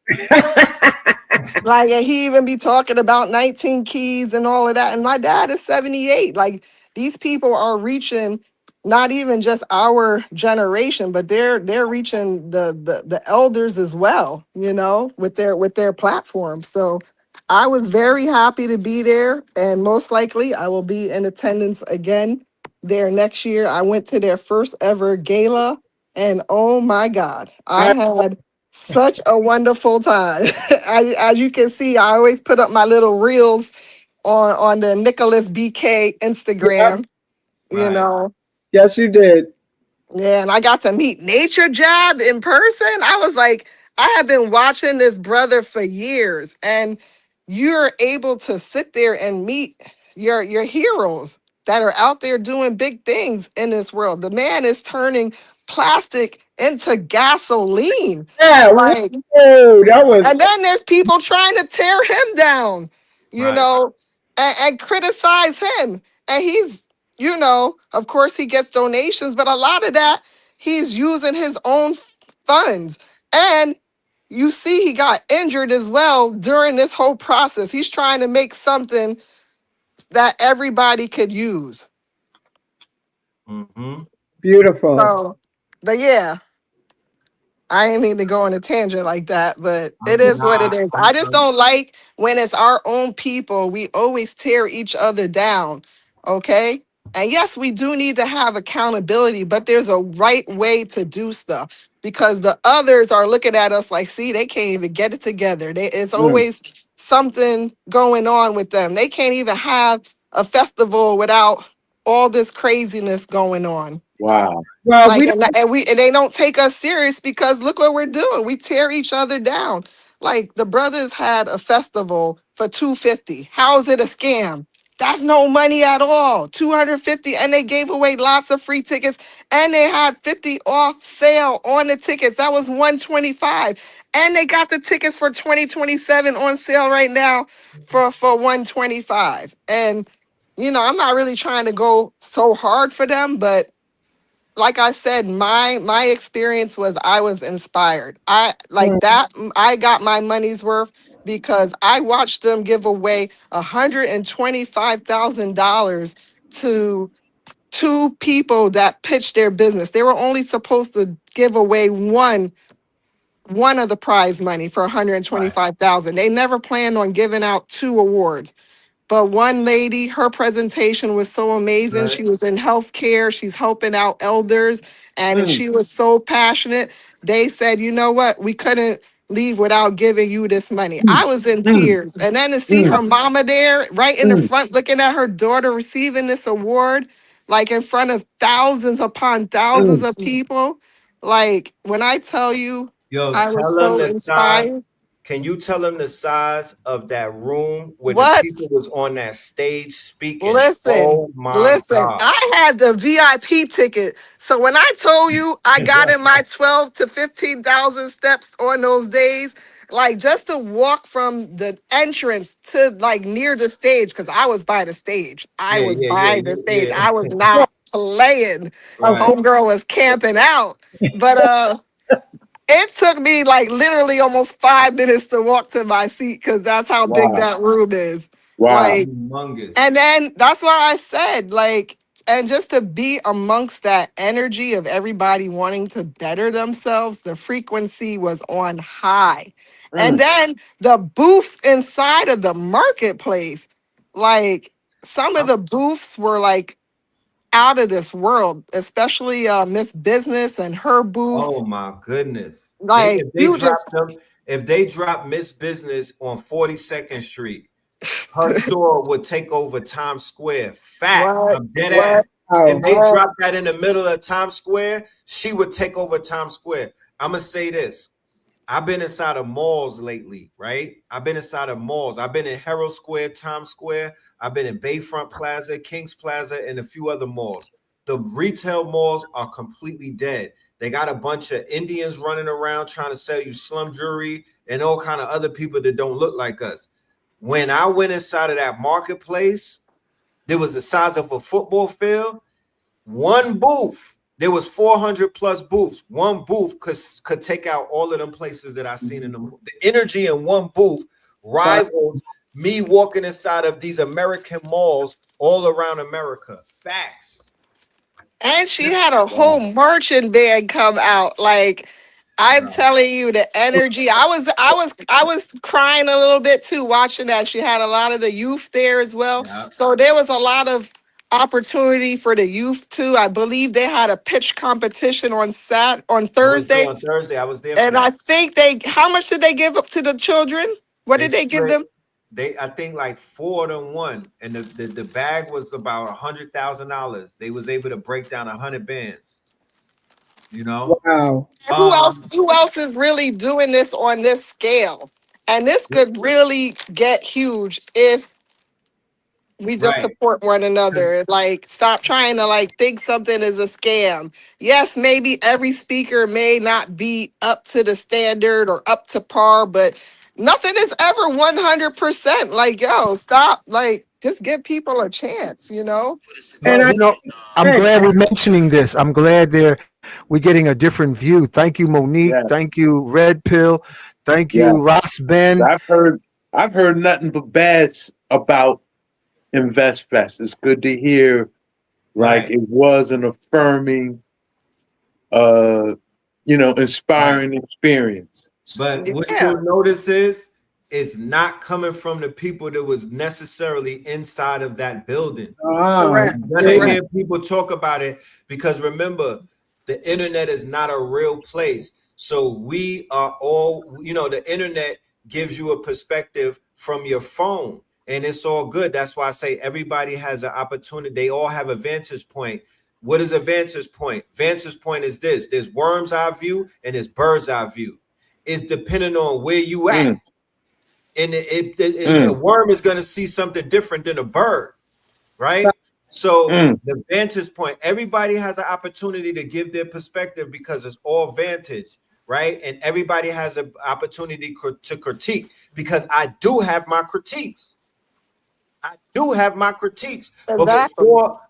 E: like, and he even be talking about 19 keys and all of that. And my dad is 78. Like, these people are reaching not even just our generation, but they're reaching the elders as well, with their platform. So I was very happy to be there, and most likely I will be in attendance again there next year. I went to their first ever gala, and oh my God, I
D: I,
E: had such a wonderful time. As you can see, I always put up my little reels on the Nicholas BK
D: yep,
E: Instagram, you
C: Right.
E: know.
D: yes, you did.
E: Yeah, and I got to meet Nature Jab in person. I was like, I have been watching this brother for years, and you're able to sit there and meet your heroes that are out there doing big things in this world. The man is turning plastic into gasoline.
D: Yeah,
E: Like,
D: whoa, that was
E: and then there's people trying to tear him down, you
C: Right.
E: know, and criticize him. And he's, of course he gets donations, but a lot of that he's using his own funds. And you see he got injured as well during this whole process. He's trying to make something that everybody could use.
C: Mm-hmm.
D: beautiful.
E: So, but yeah, I ain't mean to go on a tangent like that, but it is what
C: Nah.
E: it is. I just don't like when it's our own people. We always tear each other down. Okay. And yes, we do need to have accountability, but there's a right way to do stuff because the others are looking at us like, see, they can't even get it together. It's
D: Mm,
E: always something going on with them. They can't even have a festival without all this craziness going on.
B: Wow.
D: well,
E: Like
D: we
E: and they don't take us serious because look what we're doing. We tear each other down. Like the brothers had a festival for 250. How is it a scam? That's no money at all. 250 and they gave away lots of free tickets and they had 50 off sale on the tickets. That was 125. And they got the tickets for 2027 on sale right now for 125. And I'm not really trying to go so hard for them, but like I said, my experience was I was inspired. I like
D: mm,
E: that. I got my money's worth because I watched them give away $125,000 to two people that pitched their business. They were only supposed to give away one of the prize money for
C: Right.
E: 125,000. They never planned on giving out two awards. But one lady, her presentation was so amazing.
C: Right.
E: She was in healthcare, she's helping out elders, and
D: mm,
E: she was so passionate. They said, you know what? We couldn't leave without giving you this money.
D: mm,
E: I was in
D: mm,
E: tears. And then to see
D: mm,
E: her mama there, right in the
D: mm,
E: front, looking at her daughter receiving this award, like in front of thousands upon thousands
D: mm.
E: of people. Like when I tell you,
C: Yo,
E: I was
C: tell them
E: so
C: the size.
E: inspired.
C: Can you tell them the size of that room where the
E: What?
C: people was on that stage speaking?
E: Listen,
C: Oh my
E: listen.
C: God.
E: I had the VIP ticket. So when I told you I got in my 12 to 15,000 steps on those days, like just to walk from the entrance to like near the stage, because I was by the stage. I
C: Yeah,
E: was
C: yeah, yeah,
E: by the stage.
C: yeah,
E: I was
C: yeah.
D: Well,
E: not playing.
D: of
C: Right.
D: course,
E: Homegirl was camping out. But it took me like literally almost 5 minutes to walk to my seat because that's how big
B: Wow.
E: that room is.
B: Wow.
E: Like and
C: Humongous.
E: then that's why I said, like, and just to be amongst that energy of everybody wanting to better themselves, the frequency was on high. And
D: mm,
E: then the booths inside of the marketplace, like, some of
C: I'm,
E: the booths were like out of this world, especially Miss Business and her booth.
C: oh my goodness. They
E: Like,
C: if they
E: you
C: drop
E: just,
C: them, if they drop Miss Business on 42nd Street, her store would take over Times Square. Facts.
E: what,
C: I'm dead
E: what,
C: ass. If
D: wow.
C: they
E: what?
C: drop that in the middle of Times Square, she would take over Times Square. I'm gonna say this. I've been inside of malls lately, right? I've been inside of malls. I've been in Herald Square, Times Square. I've been in Bayfront Plaza, Kings Plaza, and a few other malls. The retail malls are completely dead. They got a bunch of Indians running around trying to sell you slum jewelry and all kind of other people that don't look like us. When I went inside of that marketplace, there was the size of a football field. One booth. There was 400 plus booths. One booth could take out all of them places that I seen in the energy in one booth
D: Wow.
C: rivaled me walking inside of these American malls all around America. Facts.
E: And she had a whole
B: Wow.
E: marching band come out. Like I'm
C: Right.
E: telling you, the energy. I was crying a little bit too watching that. She had a lot of the youth there as well.
C: Yeah.
E: So there was a lot of opportunity for the youth too. I believe they had a pitch competition on
C: I was there
E: Thursday,
C: on Thursday. I was there for
E: and
C: that.
E: I think how much did they give up to the children? What
C: They
E: did they give
C: split.
E: them?
C: I think like 4 to 1, and the bag was about $100,000. They was able to break down 100 bands. You know,
D: Wow.
E: Who
C: um,
E: else? Who else is really doing this on this scale? And this could really get huge if we just
C: right.
E: support one another. Like, stop trying to like think something is a scam. Yes, maybe every speaker may not be up to the standard or up to par, but nothing is ever 100%. Like, yo, stop. Like, just give people a chance, you know?
D: And
A: Well, I'm
D: hey,
A: glad we're mentioning this. I'm glad we're getting a different view. Thank you, Monique.
B: Yeah,
A: Thank you, Red Pill. Thank
B: yeah.
A: you, Ross Ben.
B: I've heard nothing but bad about Invest Fest. It's good to hear like
C: Right.
B: it was an affirming, uh,
C: Right.
B: inspiring experience.
C: But what
E: Yeah.
C: you'll notice is it's not coming from the people that was necessarily inside of that building.
D: ah,
E: Correct.
C: You're gonna
E: Correct.
C: hear people talk about it because remember, the internet is not a real place. So we are all, the internet gives you a perspective from your phone, and it's all good. That's why I say everybody has an opportunity. They all have a vantage point. What is a vantage point? Vantage point is this: there's worm's eye view and there's bird's eye view. It's depending on where you at,
B: Mm,
C: and a
B: mm,
C: worm is gonna see something different than a bird, right? So
B: mm.
C: the vantage point, everybody has an opportunity to give their perspective because it's all vantage, right? And everybody has an opportunity to critique because I do have my critiques. I do have my critiques, but
E: Exactly.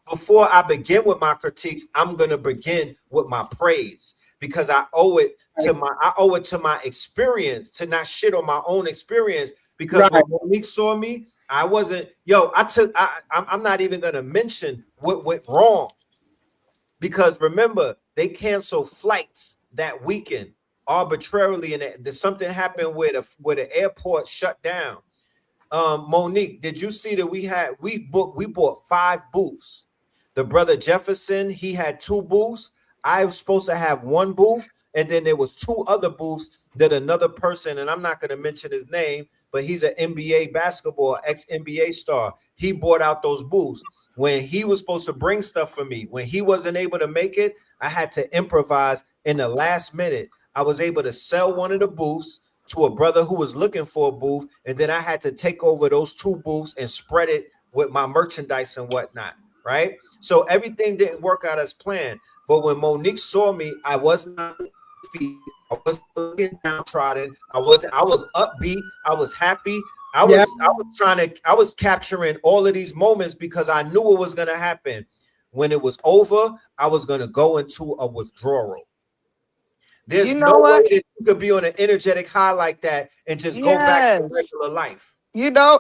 C: before I begin with my critiques, I'm gonna begin with my praise because I owe it to my experience to not shit on my own experience. Because
D: right.
C: when Monique saw me, I wasn't I'm not even gonna mention what went wrong because remember they canceled flights that weekend arbitrarily, and something happened where the airport shut down. Monique, did you see that we bought 5 booths? The brother Jefferson, he had 2 booths. I was supposed to have 1 booth, and then there was 2 other booths that another person, and I'm not going to mention his name, but he's an NBA basketball ex-NBA star. He bought out those booths. When he was supposed to bring stuff for me, when he wasn't able to make it, I had to improvise in the last minute. I was able to sell one of the booths to a brother who was looking for a booth, and then I had to take over those 2 booths and spread it with my merchandise and whatnot, right? So everything didn't work out as planned. But when Monique saw me, I was not defeated. I wasn't looking downtrodden. I was upbeat. I was happy.
D: Yeah.
C: I was capturing all of these moments because I knew what was gonna happen. When it was over, I was gonna go into a withdrawal.
E: You
C: There's no
E: know
C: way
E: what?
C: that you could be on an energetic high like that and just go back to
E: Yes.
C: regular life.
E: You know,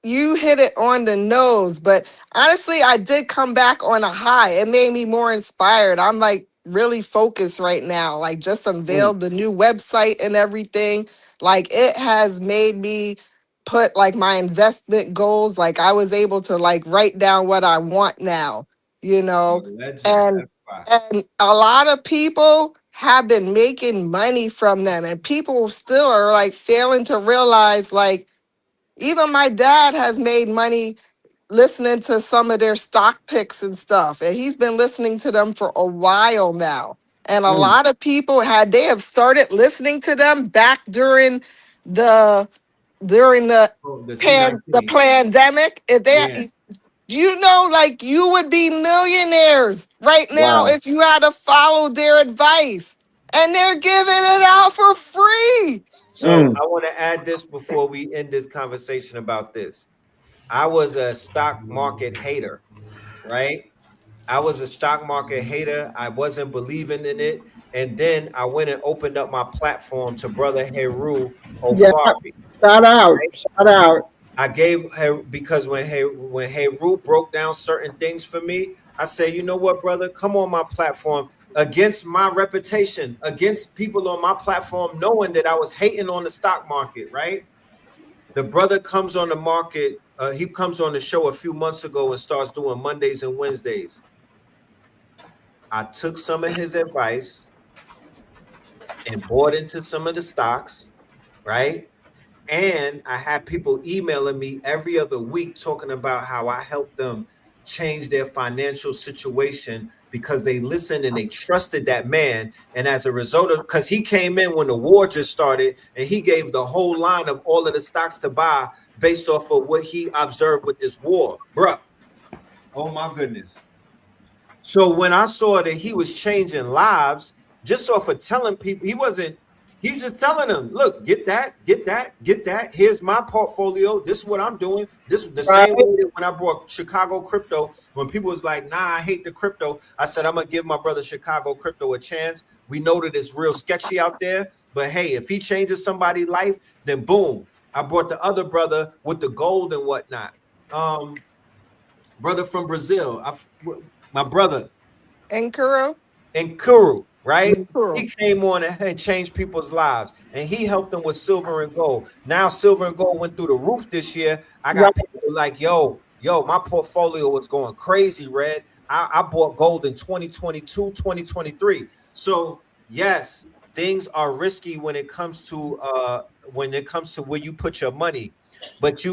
E: you hit it on the nose, but honestly, I did come back on a high. It made me more inspired. I'm like really focused right now. Like, just
B: Mm,
E: unveiled the new website and everything. Like, it has made me put like my investment goals. Like, I was able to like write down what I want now, you know.
C: You're a legend.
E: And
C: That's why.
E: and a lot of people have been making money from them, and people still are like failing to realize like even my dad has made money listening to some of their stock picks and stuff, and he's been listening to them for a while now. And a
B: mm,
E: lot of people, had they have started listening to them back the during
C: Oh, the
E: the
C: C19.
E: pandemic, if
C: Yeah.
E: they, you know, like you would be millionaires right now
B: wow.
E: if you had to follow their advice. And they're giving it out for free.
C: So
B: Mm,
C: I want to add this before we end this conversation about this. I was a stock market hater, right? I was a stock market hater. I wasn't believing in it. And then I went and opened up my platform to brother Heru
D: Yeah.
C: Ofari.
D: Shout out. Shout out.
C: I gave her because when Heru broke down certain things for me, I said, you know what, brother, come on my platform against my reputation, against people on my platform, knowing that I was hating on the stock market, right? The brother comes on the market he comes on the show a few months ago and starts doing Mondays and Wednesdays. I took some of his advice and bought into some of the stocks, right? And I had people emailing me every other week talking about how I helped them change their financial situation because they listened and they trusted that man. And as a result of, because he came in when the war just started and he gave the whole line of all of the stocks to buy based off of what he observed with this war, bruh. Oh my goodness. So when I saw that he was changing lives just off of telling people, he was just telling them, look, get that, get that, get that. Here's my portfolio. This is what I'm doing. This is the
D: Right.
C: same way that when I brought Chicago crypto, when people was like, nah, I hate the crypto. I said, I'm gonna give my brother Chicago crypto a chance. We know that it's real sketchy out there, but hey, if he changes somebody's life, then boom. I brought the other brother with the gold and whatnot. Brother from Brazil. My brother
E: And Kuro?
C: and Kuru, right?
E: Kuro.
C: He came on and changed people's lives, and he helped them with silver and gold. Now, silver and gold went through the roof this year. I
D: Right.
C: got people like, yo, my portfolio was going crazy, Red. I bought gold in 2022, 2023. So, yes, things are risky when it comes to where you put your money. But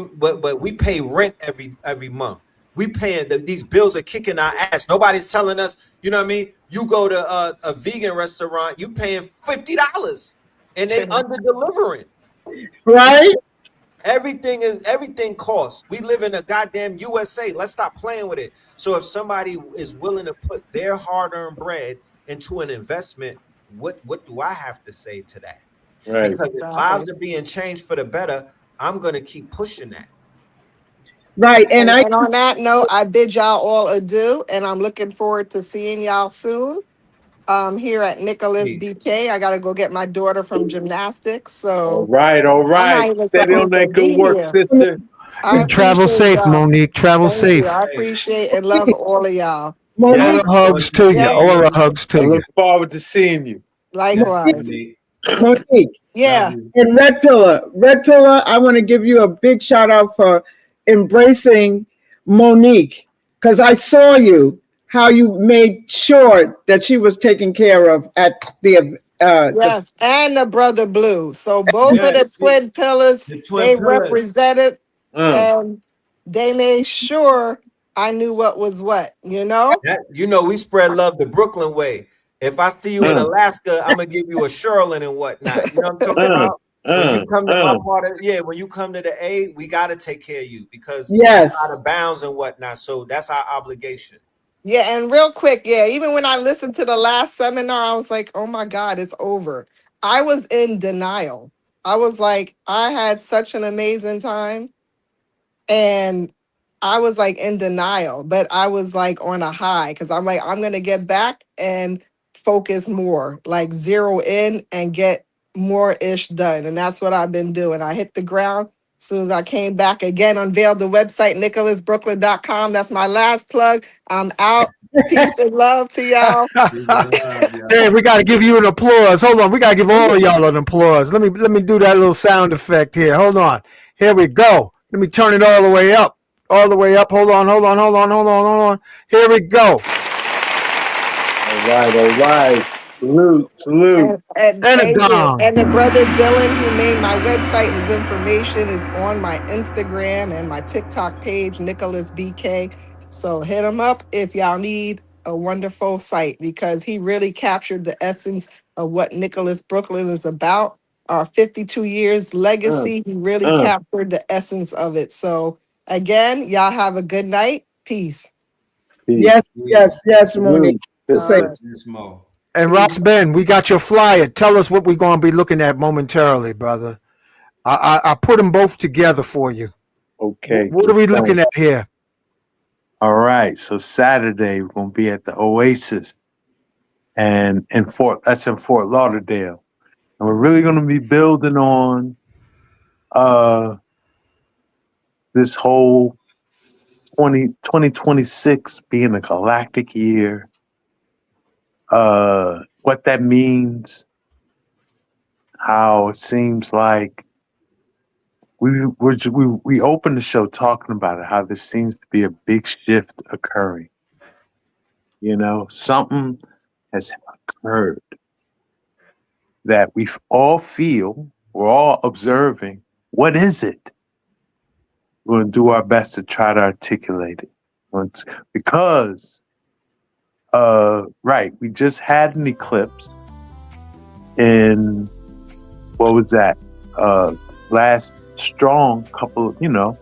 C: we pay rent every month. We paying these bills are kicking our ass. Nobody's telling us, you know what I mean? You go to a vegan restaurant, you paying $50 and they under delivering.
D: Right.
C: Everything costs. We live in a goddamn USA. Let's stop playing with it. So if somebody is willing to put their hard-earned bread into an investment, what do I have to say to that?
B: Right.
C: Because if lives are being changed for the better, I'm gonna keep pushing that.
D: Right. And I
E: And on that note, I bid y'all all adieu, and I'm looking forward to seeing y'all soon. Here at Nicholas
C: Peace.
E: BK. I gotta go get my daughter from gymnastics,
B: All
E: so
B: right. All
E: I'm not
B: right.
E: even
B: Steady on
E: supposed to
B: that good
E: be
B: work,
E: here.
B: sister.
E: I
A: Travel
E: appreciate
A: safe,
E: y'all.
A: Monique. Travel
E: Thank you.
A: safe.
E: I
C: Hey,
E: appreciate and love all of y'all.
B: Yeah.
A: Aura
D: Monique,
A: hugs to you.
E: Yes,
A: Aura hugs
B: I
A: to you.
B: look forward to seeing you.
C: yes,
E: likewise.
C: Monique.
D: Monique,
C: Love
E: Yeah.
C: you.
D: and Red Pillar, I want to give you a big shout out for embracing Monique because I saw you how you made sure that she was taken care of at the
E: Yes. And the brother blue. So both of
C: Yes,
E: the twin pillars,
C: the twin
E: they
C: pillars.
E: represented
B: Uh,
E: and they made sure I knew what was what, you know?
C: We spread love the Brooklyn way. If I see you in
B: uh,
C: Alaska, I'm gonna give you a Sherlin and whatnot. You know what I'm talking
B: uh,
C: about? When you come to my
B: uh.
C: part of when you come to the A, we gotta take care of you because you out
D: yes,
C: of bounds and whatnot. So that's our obligation.
E: Yeah, and real quick, yeah, even when I listened to the last seminar, I was like, oh my God, it's over. I was in denial. I was like, I had such an amazing time. And I was like in denial, but I was like on a high because I'm like, I'm going to get back and focus more, like zero in and get more ish done. And that's what I've been doing. I hit the ground as soon as I came back again, unveiled the website, nicholasbrooklyn.com. That's my last plug. I'm out. Peace and love to y'all.
C: Peace and love,
A: Hey,
C: yo.
A: we gotta give you an applause. Hold on, we gotta give all of y'all an applause. Let me do that little sound effect here. Hold on. Here we go. Let me turn it all the way up. All the way up. Hold on, hold on, hold on, hold on, hold on. Here we go.
B: All right. All right. Salute. Salute.
E: And
A: And a
E: thank you.
A: gong.
E: And the brother Dylan, who made my website, his information is on my Instagram and my TikTok page, Nicholas BK. So hit him up if y'all need a wonderful site because he really captured the essence of what Nicholas Brooklyn is about. Our 52 years
B: Uh,
E: legacy, he really
B: uh.
E: captured the essence of it. So again, y'all have a good night. Peace.
B: Peace.
D: yes,
C: Peace.
D: yes, Monique.
B: Salute,
D: To
E: All
D: say
B: sister.
E: right.
C: This Mo.
A: And Ross
E: Peace.
A: Ben, we got your flyer. Tell us what we're gonna be looking at momentarily, brother. I put them both together for you.
B: Okay.
A: What are
B: Good
A: we
B: thing.
A: looking at here?
B: All right. So Saturday we're gonna be at the Oasis and that's in Fort Lauderdale. And we're really gonna be building on uh this whole 2026 being a galactic year, what that means, how it seems like we opened the show talking about it, how there seems to be a big shift occurring. You know, something has occurred that we all feel, we're all observing. What is it? We're going to do our best to try to articulate it. Because, right, we just had an eclipse in, what was that? Last strong couple, what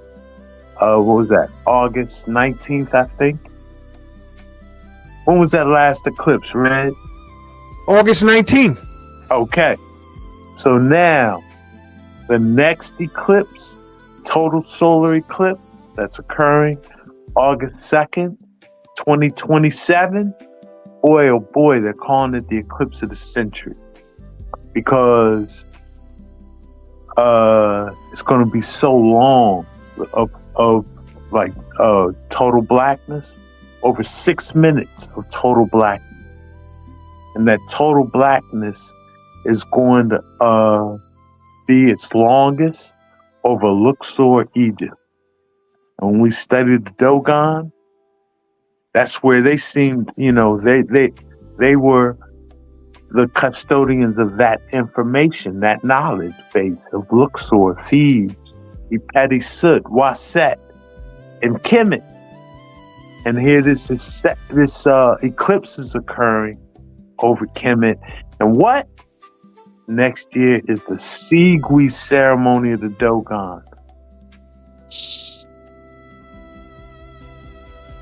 B: was that? August 19th, I think. When was that last eclipse, Red?
A: August 19th.
B: Okay. So now, the next eclipse, total solar eclipse that's occurring August 2nd, 2027. Boy, oh boy, they're calling it the eclipse of the century. Because it's going to be so long of total blackness, over 6 minutes of total blackness. And that total blackness is going to be its longest over Luxor, Egypt. And when we studied the Dogon, that's where they seemed, they were the custodians of that information, that knowledge base of Luxor, Thebes, Ipeti-Sut, Waset, and Kemet. And here this eclipse is occurring over Kemet. And what? Next year is the Sigui ceremony of the Dogon.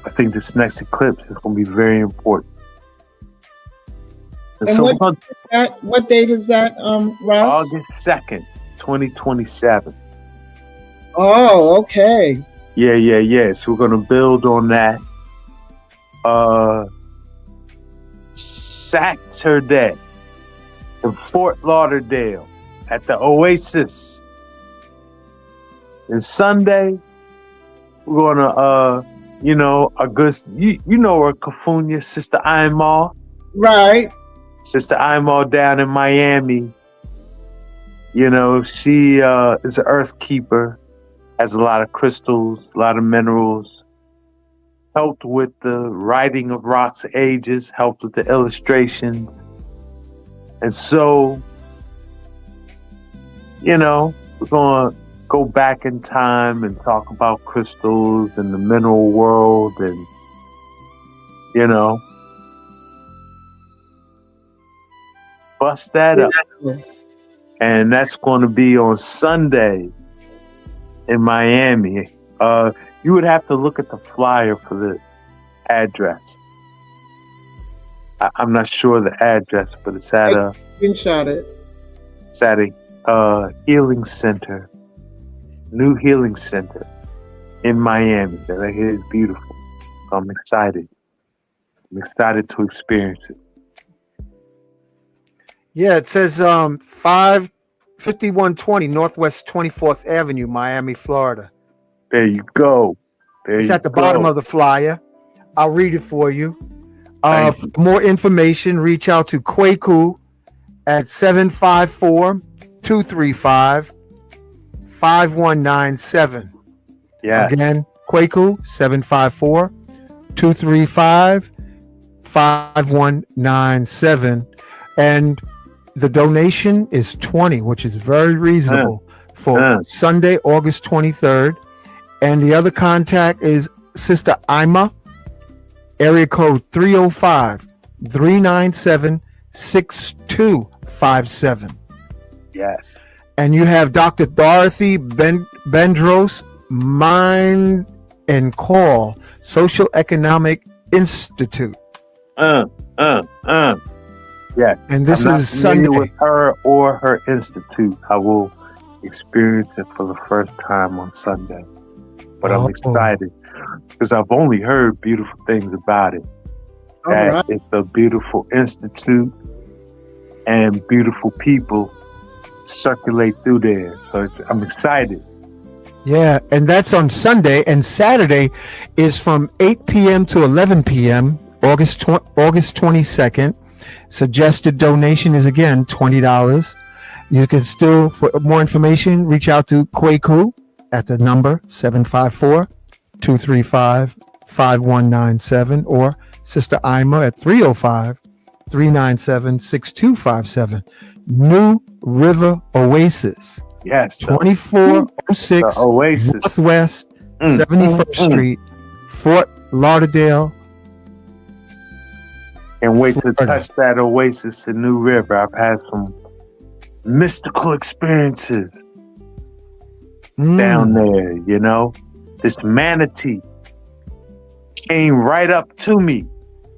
B: I think this next eclipse is going to be very important.
D: And so what date is that, Ross?
B: August 2nd, 2027.
D: Oh, okay.
B: Yeah. So we're going to build on that. Saturday in Fort Lauderdale at the Oasis. And Sunday, we're gonna our good you know her, Kufunya, Sister Imar.
D: Right.
B: Sister Imar down in Miami. She is an earth keeper, has a lot of crystals, a lot of minerals. Helped with the writing of Rock's Ages, helped with the illustration. And so, we're going to go back in time and talk about crystals and the mineral world and, bust that up. And that's going to be on Sunday in Miami. You would have to look at the flyer for the address. I'm not sure the address, but it's at a
D: screenshot it.
B: It's at a healing center, new healing center in Miami. That I hear is beautiful. So I'm excited. I'm excited to experience it.
A: Yeah, it says 5120 Northwest 24th Avenue, Miami, Florida.
B: There you go.
A: It's at the bottom of the flyer. I'll read it for you. For more information, reach out to Kwaku at 754-235-5197.
B: Yeah.
A: Again, Kwaku 754-235-5197. And the donation is $20, which is very reasonable for Sunday, August 23rd. And the other contact is Sister Ima, area code 305-397-6257.
B: Yes.
A: And you have Dr. Dorothy Bendros, Mind and Call, Social Economic Institute.
B: Yes.
A: And this is Sunday.
B: With her or her institute. I will experience it for the first time on Sunday. But I'm excited because I've only heard beautiful things about it. That it's a beautiful institute and beautiful people circulate through there. So I'm excited.
A: Yeah, and that's on Sunday. And Saturday is from 8 p.m. to 11 p.m., August 22nd. Suggested donation is, again, $20. You can still, for more information, reach out to Kwaku at the number 754-235-5197 or Sister Ima at 305-397-6257. New River Oasis,
B: Yes.
A: 2406
B: The Oasis.
A: Northwest 71st Street, Fort Lauderdale.
B: Can't wait to
A: Florida.
B: touch that Oasis in New River. I've had some mystical experiences down there, you know. This manatee came right up to me.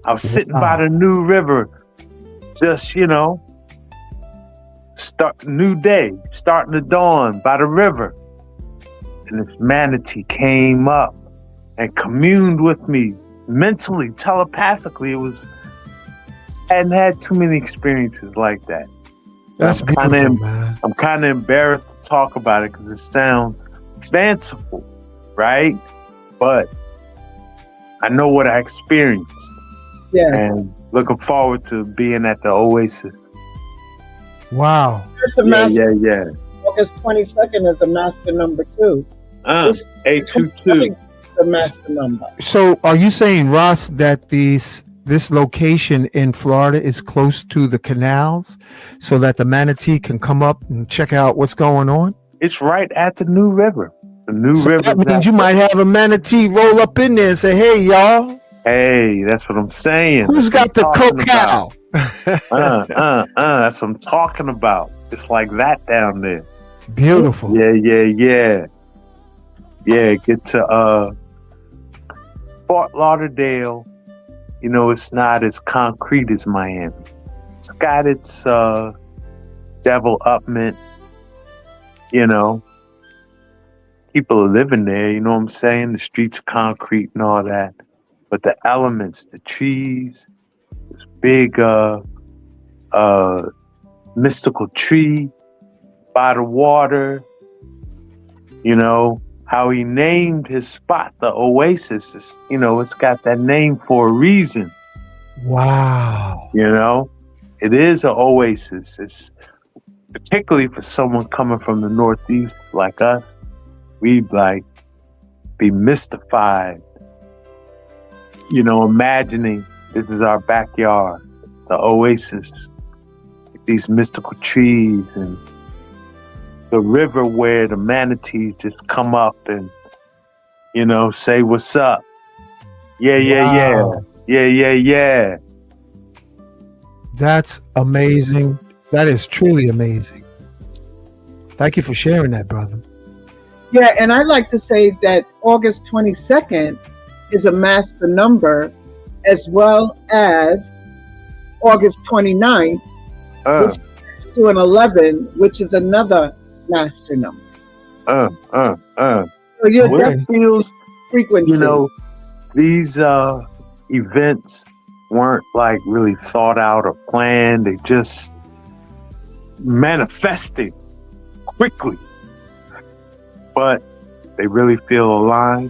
B: I was sitting by the New River, just, you know, new day, starting to dawn by the river. And this manatee came up and communed with me mentally, telepathically. I hadn't had too many experiences like that.
A: That's beautiful, man.
B: I'm kind of embarrassed to talk about it because it sounds fanciful, right? But I know what I experienced.
D: Yes.
B: And looking forward to being at the Oasis.
A: Wow.
D: It's a master.
B: Yeah.
D: August 22nd is a master number 2. Just
B: 822.
D: The master number.
A: So are you saying, Ross, that this location in Florida is close to the canals so that the manatee can come up and check out what's going on?
B: It's right at the New River. The New
A: So
B: River.
A: that means you might have a manatee roll up in there and say, hey, y'all,
B: Hey, that's what I'm saying.
A: who's got the cocoa?
B: That's what I'm talking about. It's like that down there.
A: Beautiful.
B: Yeah. Get to Fort Lauderdale. You know, it's not as concrete as Miami. It's got its development, you know. People are living there, you know what I'm saying? The streets are concrete and all that. But the elements, the trees, this big mystical tree by the water, you know, how he named his spot, the Oasis, is, you know, it's got that name for a reason.
A: Wow.
B: You know, it is an oasis. It's particularly for someone coming from the Northeast like us. We'd like be mystified, you know, imagining this is our backyard, the oasis, these mystical trees and the river where the manatees just come up and, you know, say what's up. Yeah.
A: That's amazing. That is truly amazing. Thank you for sharing that, brother.
D: Yeah, and I'd like to say that August 22nd is a master number, as well as August 29th, which is to an 11, which is another master number. So you're
B: It feels,
D: frequency.
B: you know, these events weren't like really thought out or planned. They just manifested quickly, but they really feel aligned.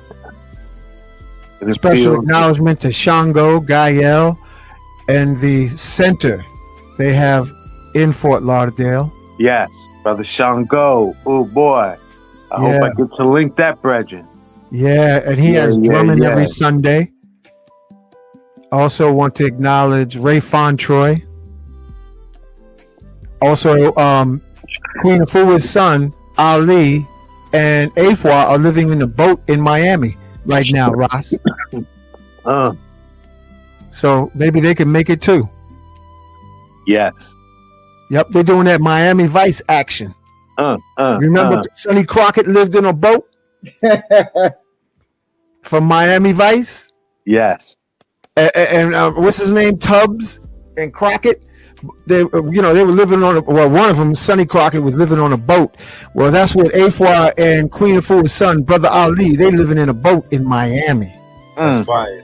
B: And it
A: Special
B: feels-
A: acknowledgement to Shango, Gael, and the center they have in Fort Lauderdale.
B: Yes, Brother Shango. Oh boy. I hope I get to link that brethren.
A: Yeah, and he has drumming
B: yeah.
A: every Sunday. Also want to acknowledge Ray Fontroy. Also, Queen Afua's son, Ali, and Afua are living in a boat in Miami right now, Ross. So maybe they can make it too.
B: Yes.
A: Yep, they're doing that Miami Vice action. Remember Sonny Crockett lived in a boat from Miami Vice?
B: Yes.
A: And what's his name? Tubbs and Crockett. They were living on one of them, Sonny Crockett, was living on a boat. Well, that's what Afua and Queen Afua's son, Brother Ali, they living in a boat in Miami.
C: That's fire.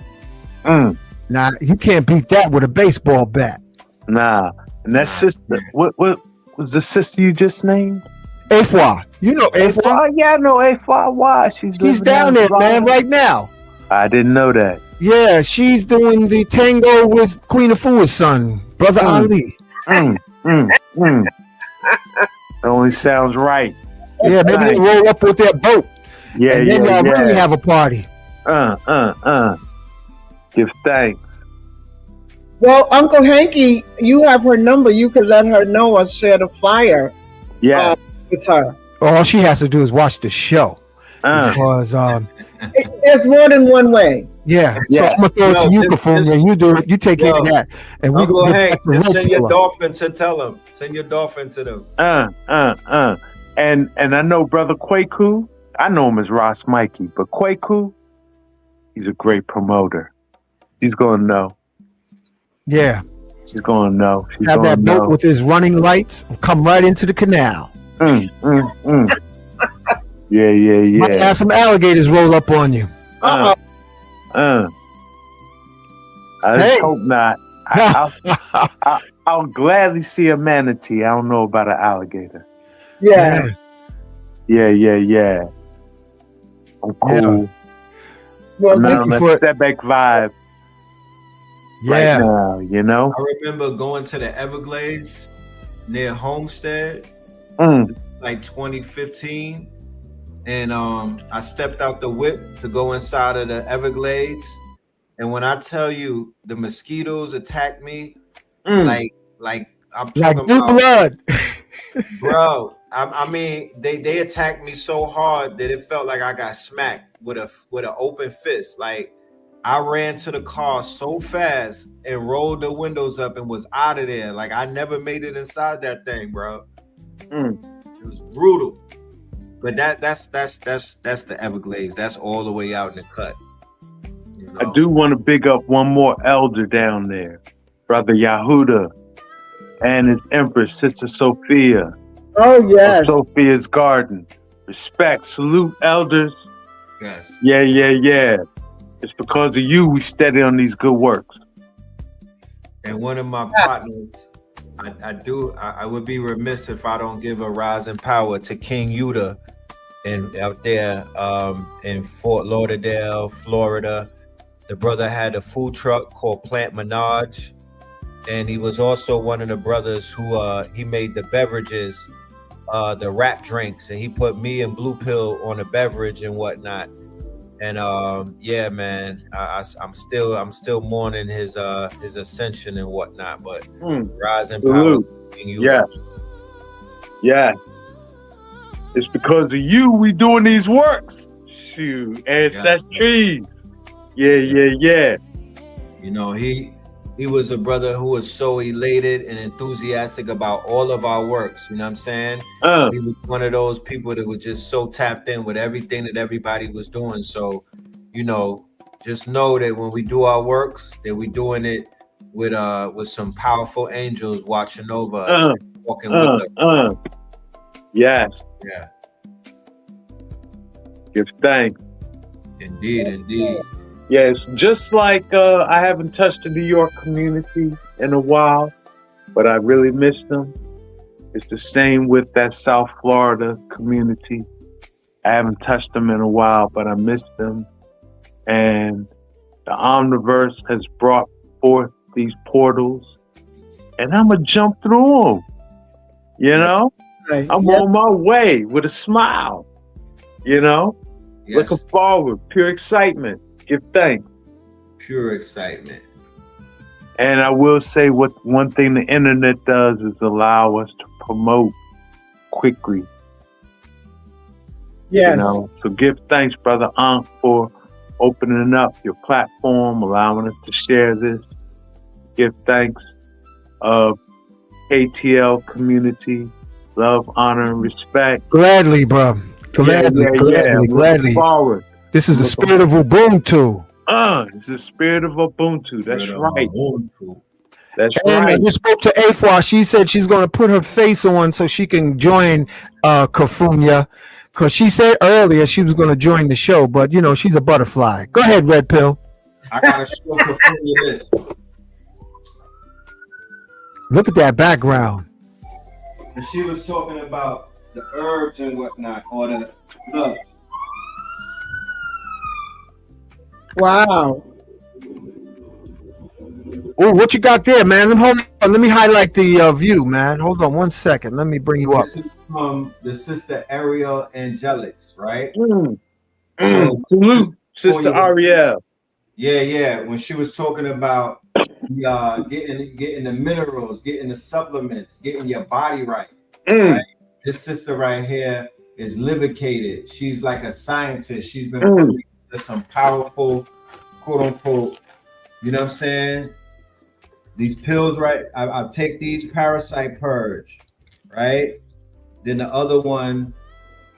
A: Now, you can't beat that with a baseball bat.
B: Nah. And that sister, what was the sister you just named?
A: Afua. You know Afua.
B: Oh, yeah, I know Afua. Why? She's
A: down there, man, right now.
B: I didn't know that.
A: Yeah, she's doing the tango with Queen Afua's son, Brother Ali.
B: It only sounds right.
A: Yeah, maybe
B: Right.
A: they roll up with their boat,
B: Yeah,
A: and then
B: yeah,
A: y'all really
B: yeah.
A: have a party.
B: Give thanks.
D: Well, Uncle Hanky, you have her number. You could let her know or share the flyer
B: Yeah.
D: with her.
A: All she has to do is watch the show because
D: There's more than one way.
A: yeah. So
B: Yeah.
A: I'm gonna throw it
C: Yo,
A: to you,
C: this-
A: Kufunya.
C: this-
A: You do it. You take care of
C: Yo,
A: that, and we
C: Uncle
A: go get
C: Hank,
A: back to
C: just
A: Red
C: send your
A: Pillar.
C: dolphin to tell him. Send your dolphin to them.
B: And I know Brother Kwaku. I know him as Ross Mikey, but Kwaku, he's a great promoter. He's gonna know.
A: Yeah,
B: She's gonna know. She's
A: have
B: gonna
A: that boat
B: know.
A: with his running lights come right into the canal.
B: Mm. Yeah.
A: Might have some alligators roll up on you.
B: I
A: Hey.
B: just hope not. I'll gladly see a manatee. I don't know about an alligator.
D: Yeah.
B: Yeah. I'm cool.
D: Well,
B: I'm
D: this
B: not on
A: before-
B: a setback vibe right
A: Yeah,
B: now, you know?
C: I remember going to the Everglades near Homestead, like 2015, and I stepped out the whip to go inside of the Everglades, and when I tell you the mosquitoes attacked me, like I'm
A: like
C: talking
A: blue
C: about,
A: blood.
C: bro. I mean, they attacked me so hard that it felt like I got smacked with an open fist. Like I ran to the car so fast and rolled the windows up and was out of there. Like I never made it inside that thing, bro. It was brutal. But that's the Everglades. That's all the way out in the cut. You know?
B: I do want to big up one more elder down there, Brother Yahuda, and his Empress, Sister Sophia.
D: Oh, yes.
B: Of Sophia's Garden. Respect, salute, elders.
C: Yes.
B: Yeah. It's because of you we steady on these good works.
C: And one of my partners, I would be remiss if I don't give a rise in power to King Yuta and out there in Fort Lauderdale, Florida. The brother had a food truck called Plant Menage, and he was also one of the brothers who he made the beverages, the rap drinks, and he put me and Blue Pill on a beverage and whatnot. And yeah, man, I'm still mourning his ascension and whatnot. But rise in power, King Yuta.
B: Yeah. It's because of you we doing these works. Shoot, ancestry. Yeah.
C: You know, he was a brother who was so elated and enthusiastic about all of our works. You know what I'm saying? He was one of those people that was just so tapped in with everything that everybody was doing. So, you know, just know that when we do our works, that we're doing it with some powerful angels watching over us, walking with us.
B: Yes.
C: Yeah.
B: Give thanks.
C: Indeed.
B: Yes, just like I haven't touched the New York community in a while, but I really miss them. It's the same with that South Florida community. I haven't touched them in a while, but I miss them. And the Omniverse has brought forth these portals, and I'm going to jump through them. You know? I'm on my way with a smile. You know?
C: Yes.
B: Looking forward, pure excitement. Give thanks.
C: Pure excitement.
B: And I will say one thing the internet does is allow us to promote quickly.
D: Yes.
B: You know, so give thanks, Brother Ankh, for opening up your platform, allowing us to share this. Give thanks of ATL community, love, honor, and respect.
A: Gladly, bro. Gladly.
B: Looking forward.
A: This is the spirit of Ubuntu.
B: It's the spirit of Ubuntu. That's right.
C: Ubuntu.
B: That's
A: And I
B: right.
A: just spoke to Afua. She said she's going to put her face on so she can join Kufunya, because she said earlier she was going to join the show, but you know she's a butterfly. Go ahead, Red Pill.
C: I gotta show Kufunya this.
A: Look at that background.
C: And she was talking about the herbs and whatnot, or the look.
D: Wow.
A: Oh, what you got there, man? Hold on. Let me highlight the view, man. Hold on one second. Let me bring you up.
C: from the sister Ariel Angelics, right?
B: Mm.
C: So
B: Salute, Sister Ariel.
C: yeah. When she was talking about getting the minerals, getting the supplements, getting your body right, right? This sister right here is livicated. She's like a scientist. She's been put into some powerful, quote unquote, you know what I'm saying? These pills, right? I take these parasite purge, right? Then the other one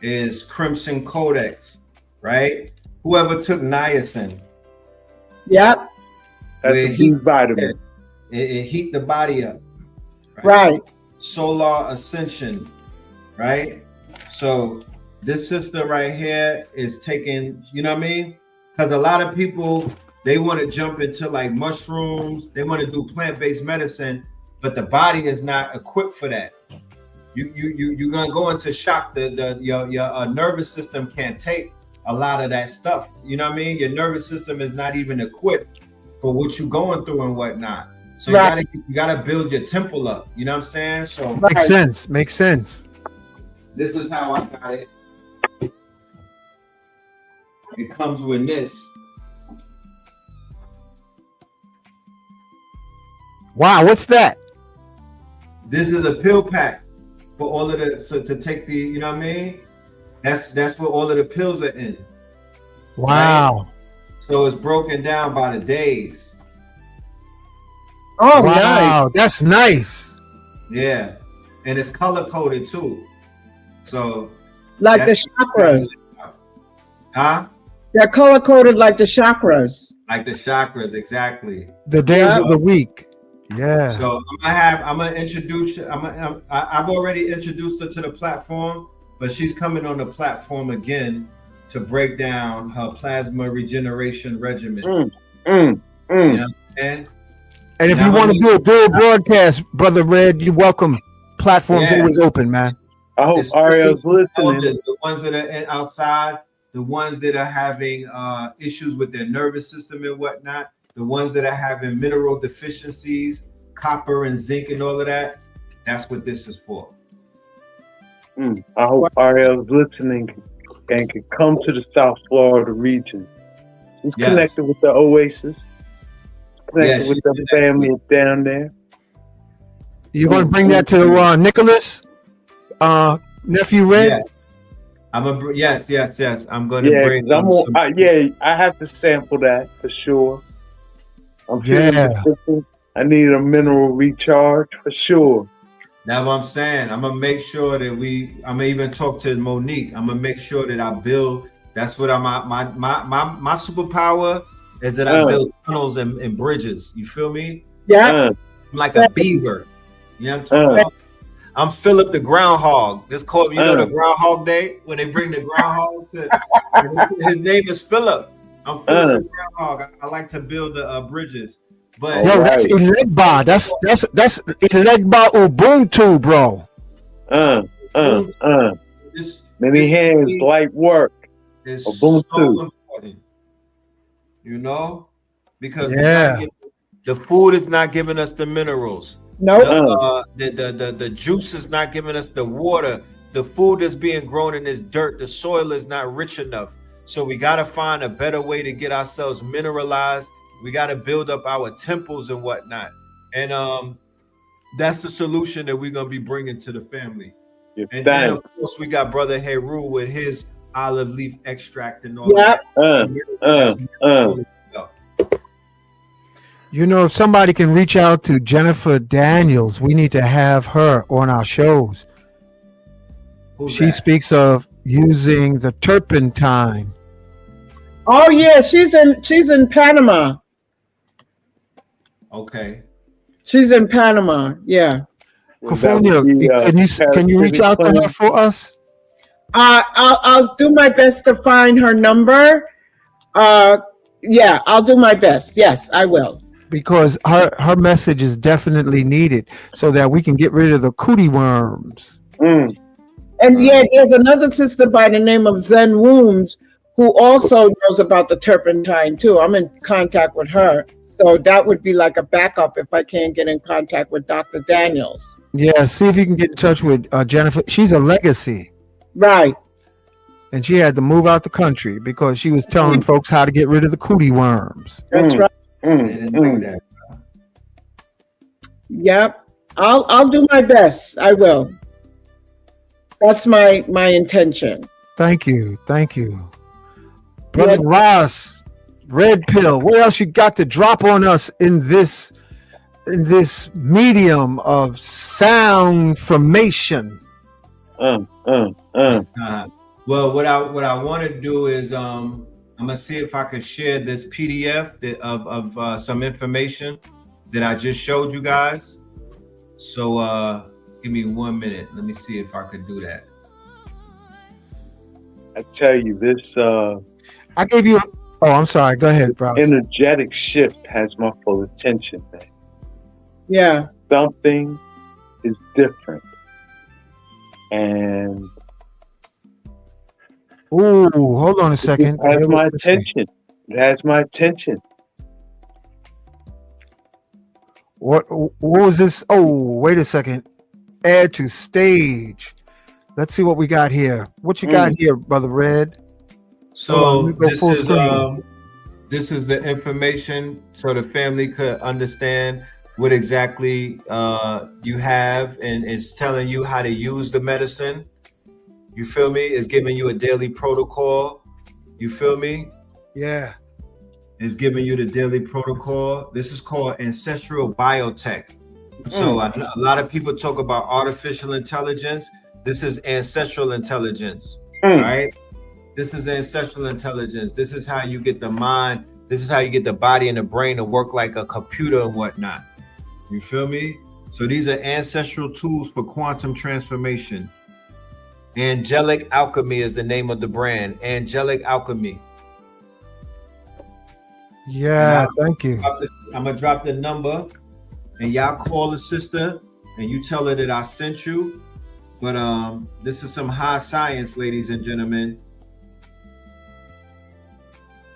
C: is Crimson Codex, right? Whoever took niacin,
D: Yep.
B: That's a B vitamin.
C: it heat the body up,
D: Right.
C: Solar Ascension, right? So this sister right here is taking, you know what I mean? Because a lot of people, they want to jump into like mushrooms, they want to do plant-based medicine, but the body is not equipped for that. You're gonna go into shock. Your nervous system can't take a lot of that stuff. You know what I mean? Your nervous system is not even equipped for what you're going through and whatnot. So
D: Right.
C: you gotta build your temple up. You know what I'm saying? So
A: Makes sense. Makes sense.
C: this is how I got it. It comes with this.
A: Wow, what's that?
C: This is a pill pack for all of the to take the, you know what I mean? That's what all of the pills are in.
A: Wow.
C: So it's broken down by the days.
D: Oh,
A: Wow, that's nice.
C: Yeah. And it's color coded too. So
D: nice. Like the
C: that's-
D: chakras.
C: Huh?
D: They're color coded like the chakras.
C: Like the chakras, exactly.
A: The days
D: Yeah.
A: of the week. Yeah.
C: So I'm gonna introduce. I've already introduced her to the platform, but she's coming on the platform again to break down her plasma regeneration regimen. You know what I'm saying?
A: And if
C: Now
A: you want to
C: we-
A: do a dual broadcast, Brother Red, you're welcome. Platform's
C: Yeah.
A: always open, man.
B: I hope
C: It's
B: Ariel's listening.
C: elders, the ones that are outside, the ones that are having issues with their nervous system and whatnot, the ones that are having mineral deficiencies, copper and zinc and all of that. That's what this is for.
B: I hope Ariel's listening and can come to the South Florida region. He's
C: Yes.
B: connected with the Oasis. Connected
C: Yeah,
B: with
C: she's
B: the
C: connected
B: family down there.
A: You're going to bring that to Nicholas, nephew Red?
C: Yes. Yes. I'm going to
B: Yeah,
C: bring
B: 'cause
C: some.
B: I have to sample that for sure. I'm feeling
A: Yeah.
B: the difference. I need a mineral recharge for sure.
C: That's what I'm saying. I'm gonna make sure that I'm gonna even talk to Monique. I'm gonna make sure that I build. That's what my superpower is, that I build tunnels and bridges. You feel me?
D: Yeah.
C: I'm like a beaver. You know what I'm talking about? I'm Philip the Groundhog. This called, you know, the Groundhog Day when they bring the groundhog to. His name is Philip. I'm Philip the Groundhog. I like to build the bridges. But
A: Yo, that's Ilegba. That's Ilegba Ubuntu, bro.
B: Many hands, light work.
C: It's
B: Ubuntu.
C: so important, you know, because
A: Yeah.
C: the food is not giving us the minerals.
D: Nope.
C: The juice is not giving us the water. The food that's being grown in this dirt, the soil is not rich enough. So we got to find a better way to get ourselves mineralized. We got to build up our temples and whatnot. And that's the solution that we're going to be bringing to the family. And then, of course, we got Brother Heru with his olive leaf extract and all
D: Yep.
C: that.
A: You know, if somebody can reach out to Jennifer Daniels, we need to have her on our shows.
C: Who's
A: She
C: that?
A: speaks of using the turpentine.
D: Oh yeah, she's in Panama.
C: Okay.
D: She's in Panama. Yeah.
A: Kufunya, can you reach out to her for us?
D: I'll do my best to find her number. Yeah, I'll do my best. Yes, I will.
A: Because her message is definitely needed so that we can get rid of the cootie worms.
D: And yeah, there's another sister by the name of Zen Wombs who also knows about the turpentine too. I'm in contact with her. So that would be like a backup if I can't get in contact with Dr. Daniels.
A: Yeah, see if you can get in touch with Jennifer. She's a legacy.
D: Right.
A: And she had to move out the country because she was telling folks how to get rid of the cootie worms.
D: That's right.
C: They didn't like that.
D: Yep. I'll do my best. I will. That's my intention.
A: Thank you. Thank you. Brother Ross, Red Pill, what else you got to drop on us in this medium of sound formation?
C: Well, what I want to do is I'm gonna see if I can share this PDF of some information that I just showed you guys. So give me 1 minute. Let me see if I could do that.
B: I tell you, this
A: I gave you. Oh, I'm sorry. Go ahead, bro.
B: energetic shift has my full attention, man.
D: Yeah.
B: Something is different, and
A: Ooh, hold on a second.
B: it has my attention. It has my attention.
A: What was this? Oh, wait a second. Add to stage. Let's see what we got here. What you got here, Brother Red?
C: So this is the information so the family could understand what exactly you have, and it's telling you how to use the medicine. You feel me? It's giving you a daily protocol. You feel me?
A: Yeah.
C: It's giving you the daily protocol. This is called ancestral biotech. So a lot of people talk about artificial intelligence. This is ancestral intelligence, right? This is ancestral intelligence. This is how you get the mind. This is how you get the body and the brain to work like a computer and whatnot. You feel me? So these are ancestral tools for quantum transformation. Angelic Alchemy is the name of the brand. Angelic Alchemy.
A: Yeah, thank you.
C: I'm gonna drop the number, and y'all call the sister, and you tell her that I sent you. But this is some high science, ladies and gentlemen.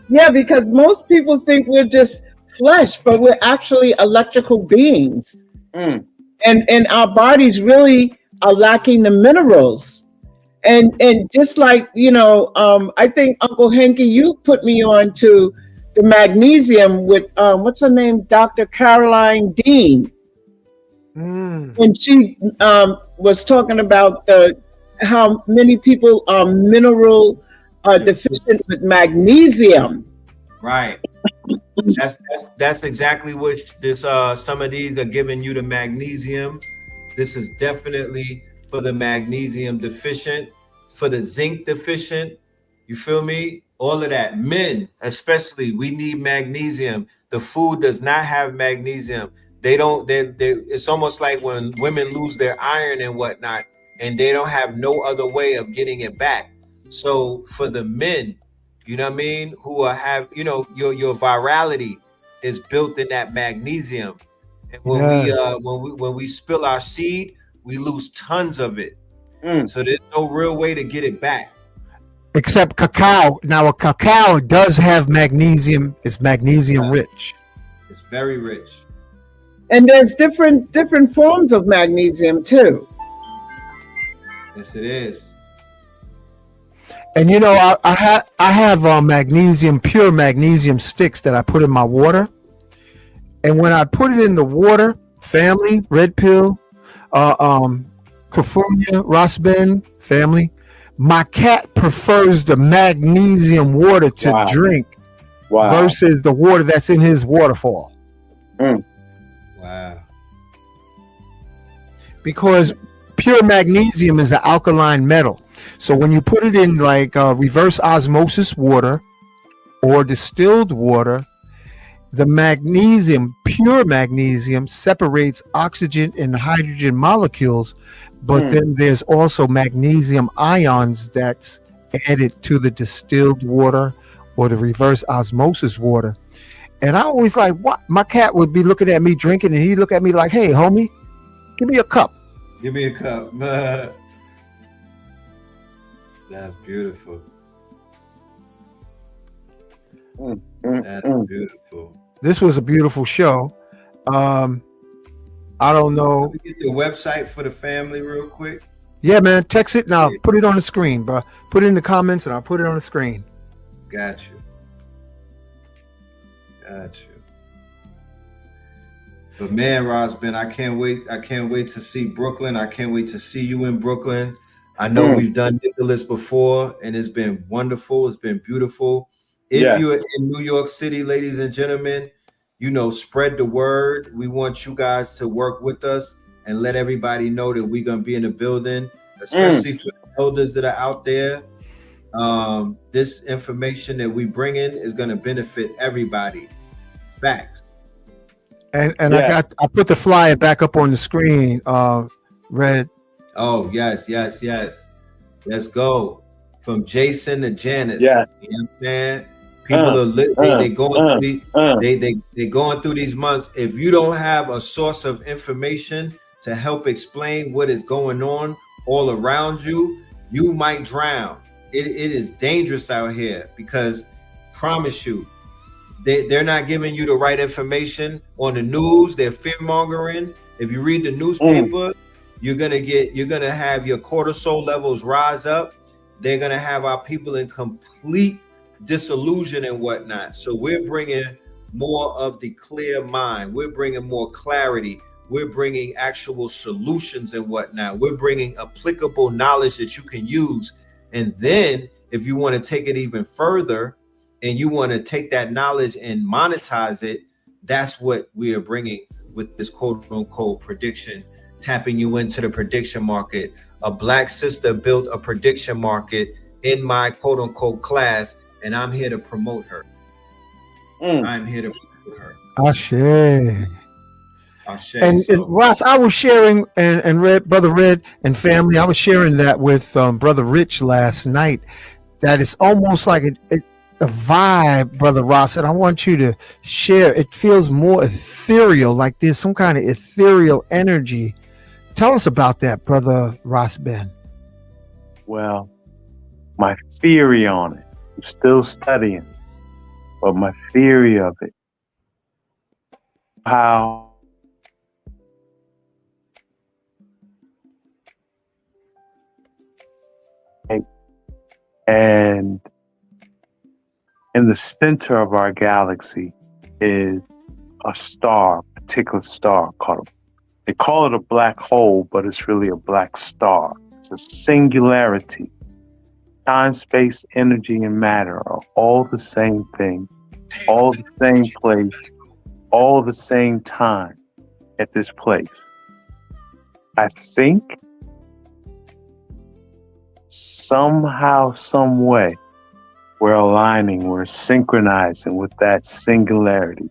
D: Yeah, because most people think we're just flesh, but we're actually electrical beings. And our bodies really are lacking the minerals. And just like, I think Uncle Henke, you put me on to the magnesium with what's her name, Dr. Caroline Dean. And she was talking about how many people are mineral deficient with magnesium.
C: Right. That's exactly what this some of these are giving you, the magnesium. This is definitely for the magnesium deficient, for the zinc deficient. You feel me? All of that. Men, especially, we need magnesium. The food does not have magnesium. It's almost like when women lose their iron and whatnot, and they don't have no other way of getting it back. So for the men, you know what I mean, who have, your virality is built in that magnesium. And when we spill our seed, we lose tons of it. So there's no real way to get it back.
A: Except cacao. Now, a cacao does have magnesium. It's magnesium rich.
C: It's very rich.
D: And there's different forms of magnesium too.
C: Yes, it is.
A: And I have magnesium, pure magnesium sticks that I put in my water. And when I put it in the water, family, Red Pill, Kufunya, Rosben, family, my cat prefers the magnesium water to drink versus the water that's in his waterfall.
C: Wow.
A: Because pure magnesium is an alkaline metal. So when you put it in like reverse osmosis water or distilled water, the magnesium, pure magnesium, separates oxygen and hydrogen molecules, but then there's also magnesium ions that's added to the distilled water or the reverse osmosis water. And I always like, what? My cat would be looking at me drinking, and he'd look at me like, hey, homie, give me a cup.
C: Give me a cup. That's beautiful. That's beautiful.
A: This was a beautiful show. Um, I don't
C: Let
A: know.
C: me get the website for the family real quick.
A: Yeah, man, text it now. Put it on the screen, bro. Put it in the comments, and I'll put it on the screen.
C: Got you. Got you. But man, Rosben, I can't wait. I can't wait to see Brooklyn. I can't wait to see you in Brooklyn. I know we've done Nicholas before, and it's been wonderful. It's been beautiful. If
B: Yes.
C: you're in New York City, ladies and gentlemen, you know, spread the word. We want you guys to work with us and let everybody know that we're gonna be in the building, especially for the elders that are out there. This information that we bring in is gonna benefit everybody. Facts.
A: And
B: Yeah.
A: I put the flyer back up on the screen. Red.
C: Oh, yes, yes, yes. Let's go. From Jason to Janice.
B: Yeah.
C: You know what I'm saying? People are lit. They going through they going through these months. If you don't have a source of information to help explain what is going on all around you, you might drown. It is dangerous out here because promise you, they're not giving you the right information on the news. They're fear mongering. If you read the newspaper, you're gonna have your cortisol levels rise up. They're gonna have our people in complete disillusion and whatnot. So we're bringing more of the clear mind. We're bringing more clarity. We're bringing actual solutions and whatnot. We're bringing applicable knowledge that you can use. And then if you want to take it even further and you want to take that knowledge and monetize it, that's what we are bringing with this quote unquote prediction, tapping you into the prediction market. A Black sister built a prediction market in my quote unquote class, and I'm here to promote her. I'm here to promote her.
A: Ashe.
C: Ashe.
A: And Ross, I was sharing, and Red, Brother Red and family, I was sharing that with Brother Rich last night. That is almost like a vibe, Brother Ross, and I want you to share. It feels more ethereal, like there's some kind of ethereal energy. Tell us about that, Brother Ross Ben.
B: Well, my theory on it, I'm still studying, but my theory of it, how and in the center of our galaxy is a star, a particular star they call it a black hole, but it's really a black star. It's a singularity. Time, space, energy, and matter are all the same thing, all the same place, all the same time at this place. I think somehow, some way, we're aligning, we're synchronizing with that singularity,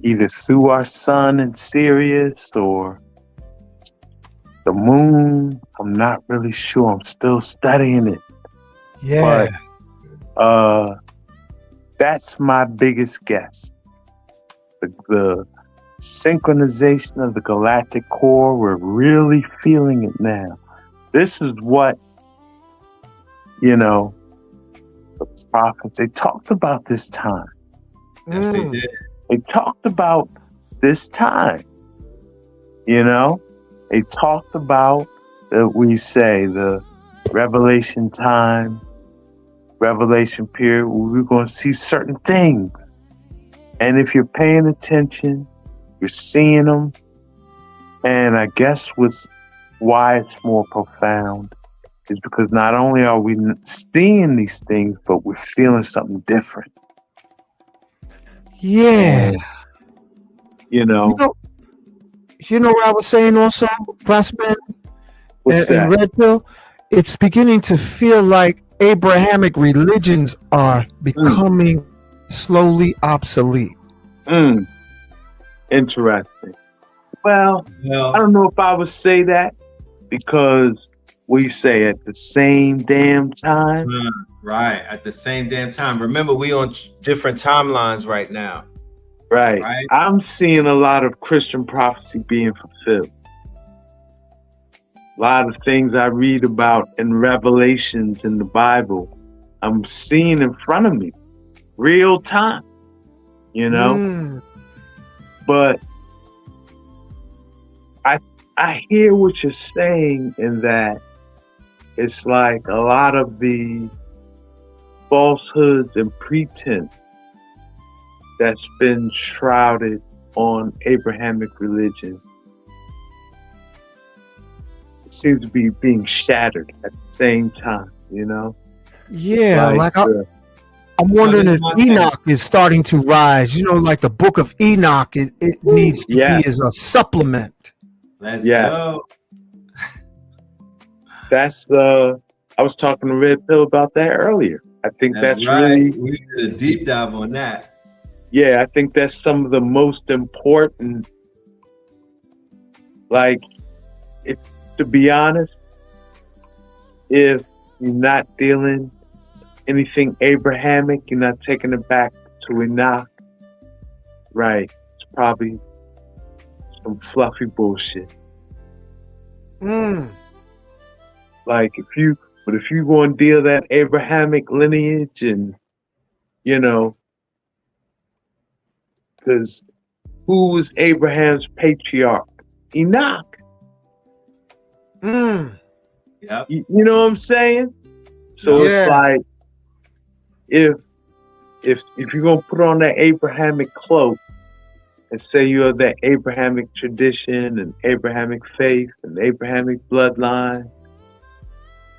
B: either through our sun in Sirius or the moon. I'm not really sure. I'm still studying it.
A: Yeah.
B: But that's my biggest guess. The synchronization of the galactic core, we're really feeling it now. This is what, the prophets, they talked about this time.
C: Yes, they did.
B: They talked about this time, They talked about, we say, the revelation time, revelation period, where we're going to see certain things. And if you're paying attention, you're seeing them. And I guess why it's more profound is because not only are we seeing these things, but we're feeling something different.
A: Yeah.
B: You know
A: what I was saying also, Prospect and Red Pill? It's beginning to feel like Abrahamic religions are becoming slowly obsolete.
B: Interesting. Well, I don't know if I would say that because we say at the same damn time.
C: Right, at the same damn time. Remember, we on different timelines right now.
B: Right. I'm seeing a lot of Christian prophecy being fulfilled. A lot of things I read about in Revelations in the Bible, I'm seeing in front of me. real time, you know.
A: Mm.
B: But I hear what you're saying in that it's like a lot of the falsehoods and pretense that's been shrouded on Abrahamic religion seems to be being shattered at the same time, you know?
A: Yeah, like
B: the-
A: I'm wondering
C: this
A: if
C: is my thing.
A: Enoch is starting to rise. You know, like the book of Enoch, it needs to
B: Yeah.
A: be as a supplement.
C: Let's
B: Yeah.
C: go.
B: that's I was talking to Red Pill about that earlier. I think that's
C: right.
B: really,
C: We did a deep dive on that.
B: yeah, I think that's some of the most important, like, if, to be honest, if you're not dealing anything Abrahamic, you're not taking it back to Enoch, right? It's probably some fluffy bullshit.
A: Mm.
B: Like if you go and deal that Abrahamic lineage, and you know, because who was Abraham's patriarch? Enoch.
A: Mm.
C: Yep.
B: You know what I'm saying? So
A: Yeah.
B: it's like if you're gonna put on that Abrahamic cloak and say you're that Abrahamic tradition and Abrahamic faith and Abrahamic bloodline,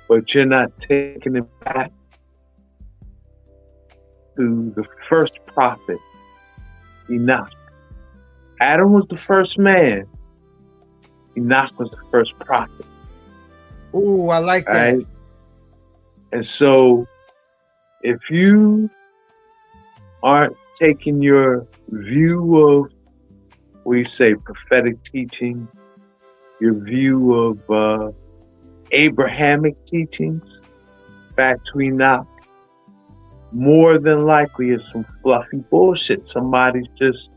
B: but you're not taking it back to the first prophet, Enoch. Adam was the first man. Enoch was the first prophet.
A: Ooh, I like that.
B: Right? And so if you aren't taking your view of, what you say, prophetic teaching, your view of Abrahamic teachings back to Enoch, more than likely it's some fluffy bullshit. Somebody's just,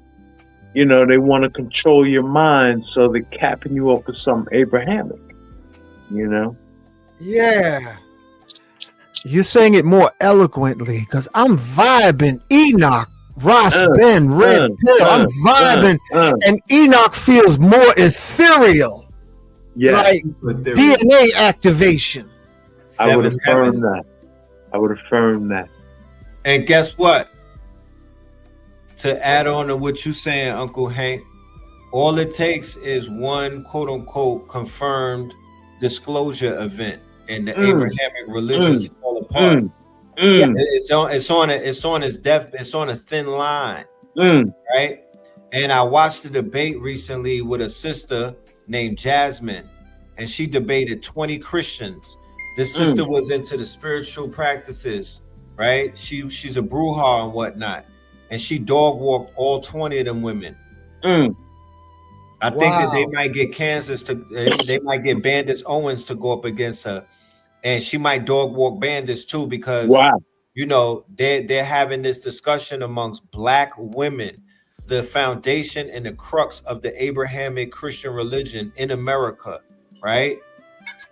B: you know, they want to control your mind, so they're capping you up with some Abrahamic, you know?
A: Yeah. You're saying it more eloquently because I'm vibing Enoch, Ross Ben, Red Pill. I'm vibing, and Enoch feels more ethereal.
B: Yeah.
A: Like DNA activation.
B: I would
C: Seven
B: affirm
C: heavens.
B: that. I would affirm that.
C: And guess what? To add on to what you're saying, Uncle Hank, all it takes is one quote unquote confirmed disclosure event, and the Abrahamic religions fall apart. It's on a thin line, right? And I watched a debate recently with a sister named Jasmine, and she debated 20 Christians. This sister was into the spiritual practices, right? She's a bruja and whatnot, and she dog walked all 20 of them women. I think that they might get they might get Bandits Owens to go up against her, and she might dog walk Bandits too, because you know they're having this discussion amongst Black women, the foundation and the crux of the Abrahamic Christian religion in America, right?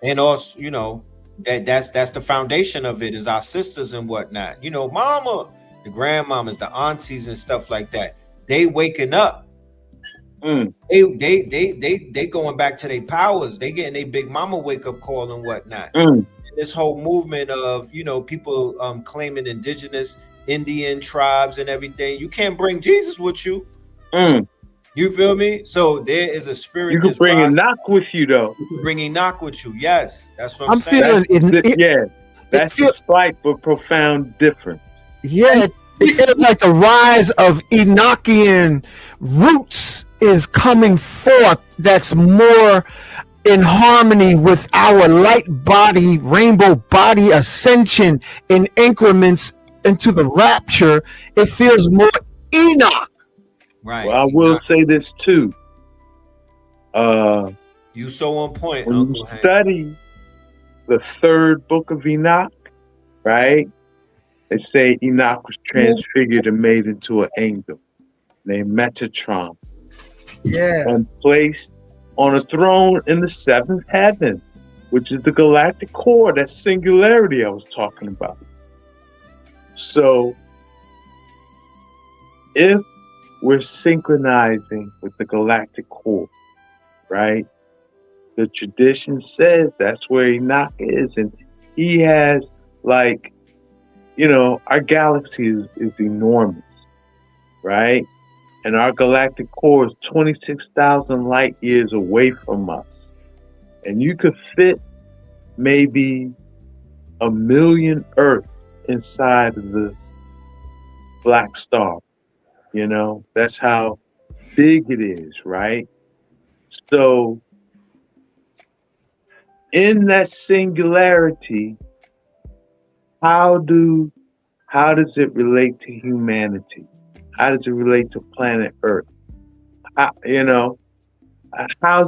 C: And also, you know, that's the foundation of it, is our sisters and whatnot. You know, mama, the grandmamas, the aunties and stuff like that. They waking up. They going back to their powers. They getting a big mama wake up call and whatnot. This whole movement of, you know, people claiming indigenous Indian tribes and everything. You can't bring Jesus with you. You feel me? So there is a spirit.
B: You can bring Enoch with you, though.
C: You can bring Enoch with you. Yes, that's what I'm
A: feeling
B: saying. That's a slight but profound difference.
A: Yeah, it feels like the rise of Enochian roots is coming forth. That's more in harmony with our light body, rainbow body ascension in increments into the rapture. It feels more Enoch.
C: Right.
B: Well, I will say this too.
C: You so on point,
B: when
C: Uncle
B: you
C: Hank.
B: study the third book of Enoch, right? They say Enoch was transfigured and made into an angel named Metatron.
A: Yeah.
B: And placed on a throne in the seventh heaven, which is the galactic core, that singularity I was talking about. So if we're synchronizing with the galactic core, right? The tradition says that's where Enoch is, and he has like, our galaxy is enormous, right? And our galactic core is 26,000 light years away from us. And you could fit maybe 1,000,000 Earth inside of the black star. That's how big it is, right? So in that singularity, how does it relate to humanity? How does it relate to planet Earth? How's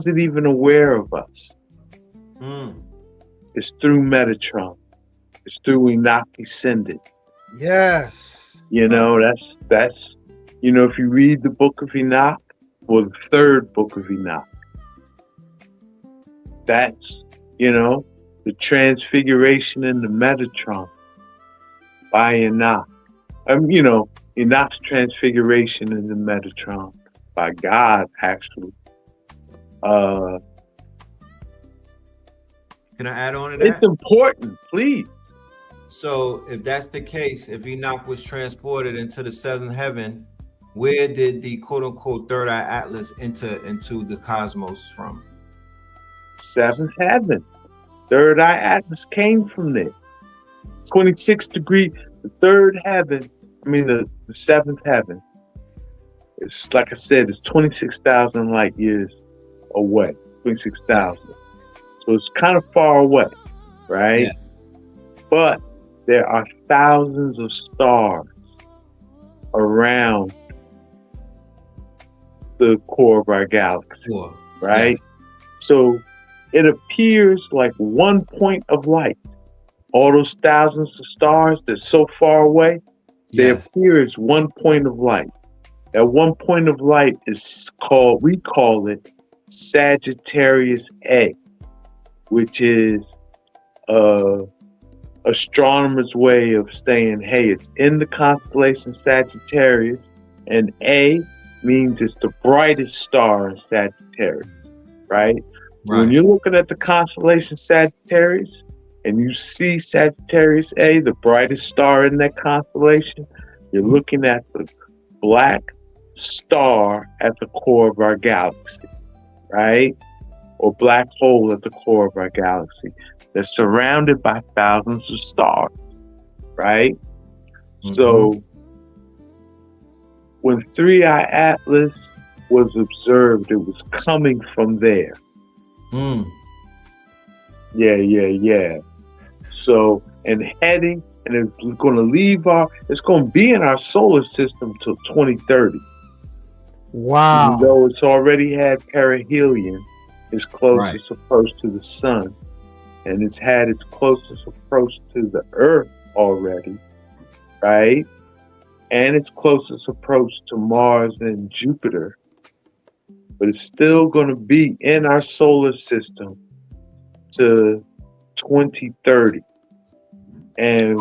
B: it even aware of us? It's through Metatron. It's through Enoch Ascended.
A: Yes.
B: That's if you read the book of Enoch, or the third book of Enoch, that's, the transfiguration in the Metatron by Enoch. Enoch's transfiguration in the Metatron by God, actually.
C: Can I add on to that?
B: It's important, please.
C: So if that's the case, if Enoch was transported into the seventh heaven, where did the quote unquote third eye atlas enter into the cosmos from?
B: Seventh heaven. Third eye atlas came from there. 26 degree, the third heaven, the seventh heaven. It's like I said, it's 26,000 light years away. 26,000. So it's kind of far away, right? Yeah. But there are thousands of stars around the core of our galaxy, right? Yes. So it appears like one point of light. All those thousands of stars that's so far away, they appear as one point of light. That one point of light we call it Sagittarius A, which is astronomers' way of saying, hey, it's in the constellation Sagittarius, and A means it's the brightest star in Sagittarius, right? When you're looking at the constellation Sagittarius and you see Sagittarius A, the brightest star in that constellation, you're looking at the black star at the core of our galaxy, right? Or black hole at the core of our galaxy that's surrounded by thousands of stars, right? Mm-hmm. So when Three Eye Atlas was observed, it was coming from there. Yeah. So, and heading, and it's going to it's going to be in our solar system till 2030.
A: Wow.
B: Even though it's already had perihelion, its closest approach to the sun, and it's had its closest approach to the Earth already, right? And its closest approach to Mars and Jupiter. But it's still going to be in our solar system to 2030. And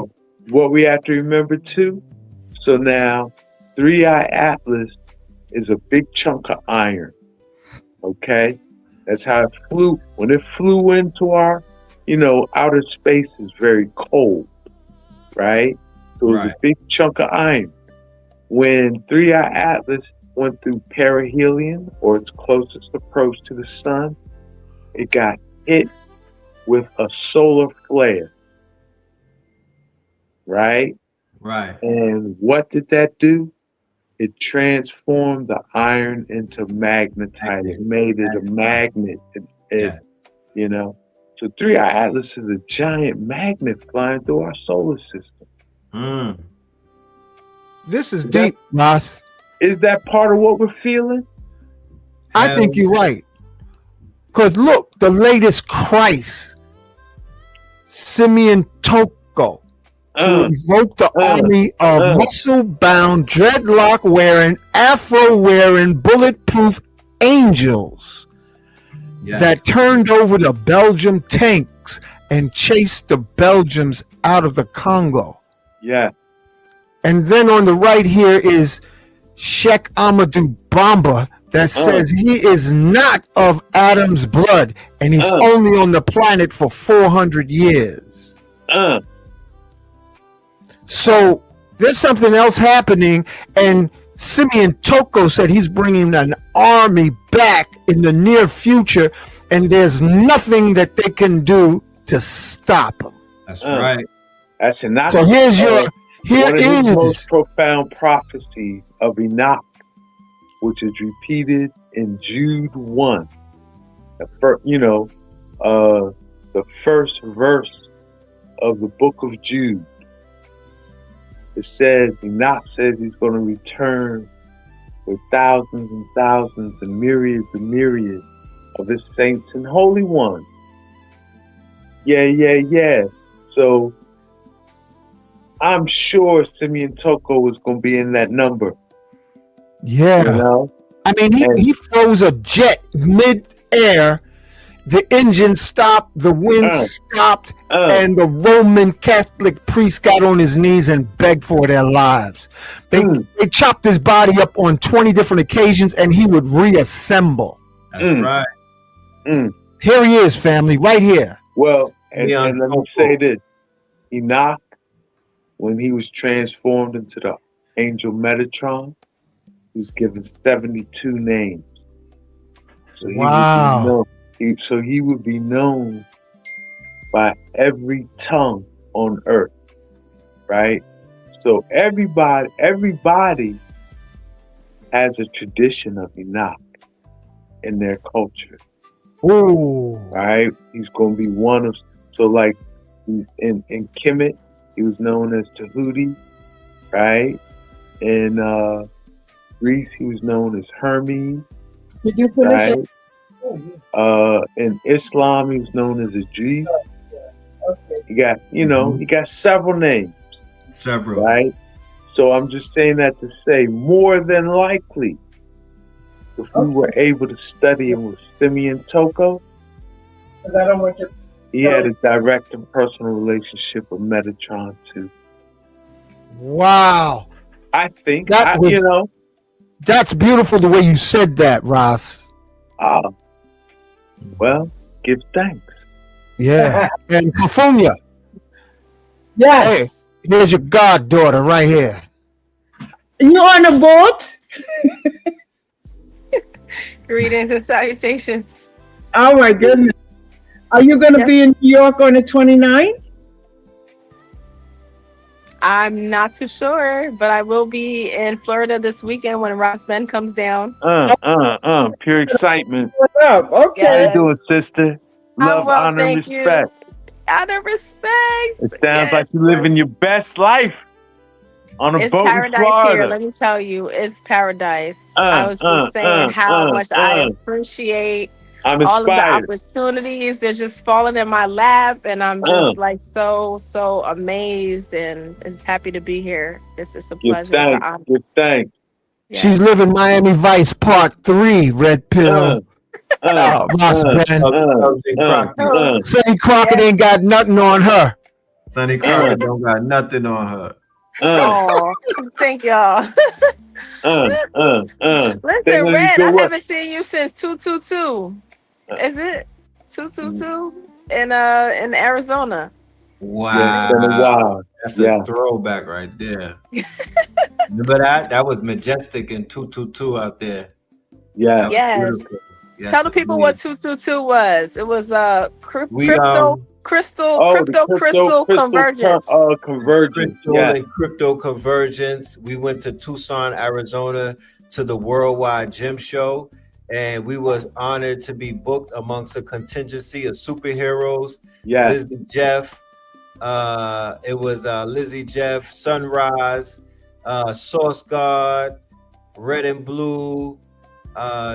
B: what we have to remember too, so now Three Eye Atlas is a big chunk of iron. Okay? That's how it flew. When it flew into our, outer space is very cold, right? So it was a big chunk of iron. When Three Eye Atlas went through perihelion, or its closest approach to the sun, it got hit with a solar flare, right?
C: Right.
B: And what did that do? It transformed the iron into magnetite. It made it a magnet. So Three Eye Atlas is a giant magnet flying through our solar system.
A: This is deep, Ross.
B: Is that part of what we're feeling?
A: I think you're right. Because look, the latest Christ, Simeon Toko, who invoked the army of muscle-bound, dreadlock-wearing, afro-wearing, bulletproof angels that turned over the Belgium tanks and chased the Belgians out of the Congo.
B: Yeah.
A: And then on the right here is Sheikh Amadou Bamba that says he is not of Adam's blood and he's only on the planet for 400 years. So there's something else happening, and Simeon Toko said he's bringing an army back in the near future, and there's nothing that they can do to stop him.
C: That's right.
B: That's Enoch.
A: So here's your
B: one of his most profound prophecies of Enoch, which is repeated in Jude 1. The first verse of the book of Jude. It says, Enoch says he's going to return with thousands and thousands and myriads of his saints and holy ones. Yeah. So I'm sure Simeon Toko is going to be in that number.
A: Yeah.
B: You know?
A: I mean, he froze a jet mid-air. The engine stopped, the wind stopped, and the Roman Catholic priest got on his knees and begged for their lives. They chopped his body up on 20 different occasions, and he would reassemble.
C: That's right.
A: Here he is, family, right here.
B: Well, and let me say this. Enoch, when he was transformed into the angel Metatron, he was given 72 names. So he would be known by every tongue on earth, right? So everybody has a tradition of Enoch in their culture.
A: Ooh.
B: Right? He's going to be one of, so like in Kemet, he was known as Tahuti, right? In Greece, he was known as Hermes.
D: Did you finish
B: right?
D: it?
B: In Islam, he was known as Idris.
D: Okay.
B: He got, he got several names.
C: Several.
B: Right? So I'm just saying that to say, more than likely, if we were able to study him with Simeon Toko, he had a direct and personal relationship with Metatron too.
A: Wow.
B: I think,
A: that's beautiful the way you said that, Ross.
B: Well, give thanks.
A: Yeah. And Kufunya.
D: Yes.
A: Hey, here's your goddaughter right here.
D: You on a boat?
F: Greetings and salutations.
D: Oh my goodness. Are you going to be in New York on the 29th?
F: I'm not too sure, but I will be in Florida this weekend when Ross Ben comes down.
B: Pure excitement.
D: What's up? Okay.
B: How you doing, sister? Love,
F: well,
B: honor, and
F: thank
B: respect.
F: Out of respect.
B: It sounds like you're living your best life on a
F: It's
B: boat in
F: paradise
B: Florida.
F: here. Let me tell you, it's paradise. I was just saying how much I appreciate
B: I'm
F: all of the
B: inspired.
F: opportunities. They're just falling in my lap, and I'm just like so amazed and just happy to be here. It's a pleasure. It's an honor.
B: Give thanks.
F: Yeah.
A: She's living Miami Vice Part 3, Red Pill. Ross Ben. Sonny Crockett ain't got nothing on her.
C: Sonny Crockett don't got nothing on her.
F: Oh, thank y'all. Listen, Red, I haven't seen you since 222. Is it 222 in Arizona?
C: Wow. That's a throwback right there. Remember that? That was majestic in 222 out there.
B: Yeah.
F: Yes. Tell the people what 222 was. It was crystal convergence.
C: Crypto convergence. We went to Tucson, Arizona to the Worldwide Gym Show, and we was honored to be booked amongst a contingency of superheroes.
B: Yeah.
C: Lizzie Jeff. It was Lizzie Jeff, Sunrise, Source Guard, Red and Blue.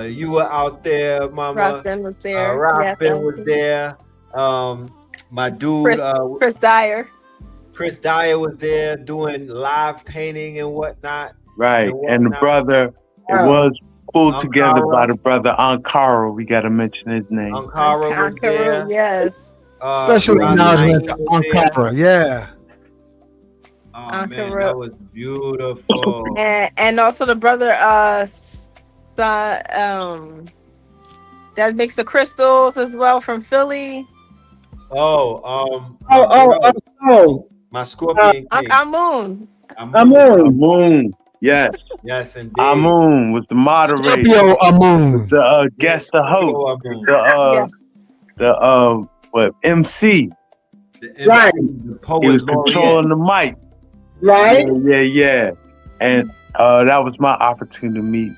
C: You were out there, Mama.
F: Ross Ben was there.
C: Ross Ben was there. My dude,
F: Chris Dyer.
C: Chris Dyer was there doing live painting and whatnot.
B: Right, and the brother, it was pulled together by the brother Ankara. We got to mention his name.
C: Ankara was there.
F: Yes.
A: Special acknowledgement to Ankara. Yeah.
C: Oh
F: Uncle
C: man,
F: Ro-
C: that was beautiful.
F: and also the brother that makes the crystals as well from Philly.
C: My
D: Oh, oh,
C: bro,
D: oh, oh.
C: my Scorpion
F: Uncle
C: King,
F: Amun.
C: Amun.
D: Amun.
B: Amun. Yes.
C: Yes, indeed.
B: Amun was the moderator.
A: Scorpio
B: Was
A: Amun.
B: the
C: Yeah,
B: guest, the host,
C: Scorpio Amun.
F: Yes.
B: what MC.
C: The
D: Right,
C: MC, the
B: He
C: poet
B: was
C: laureate.
B: controlling the mic.
D: right.
B: Yeah. And that was my opportunity to meet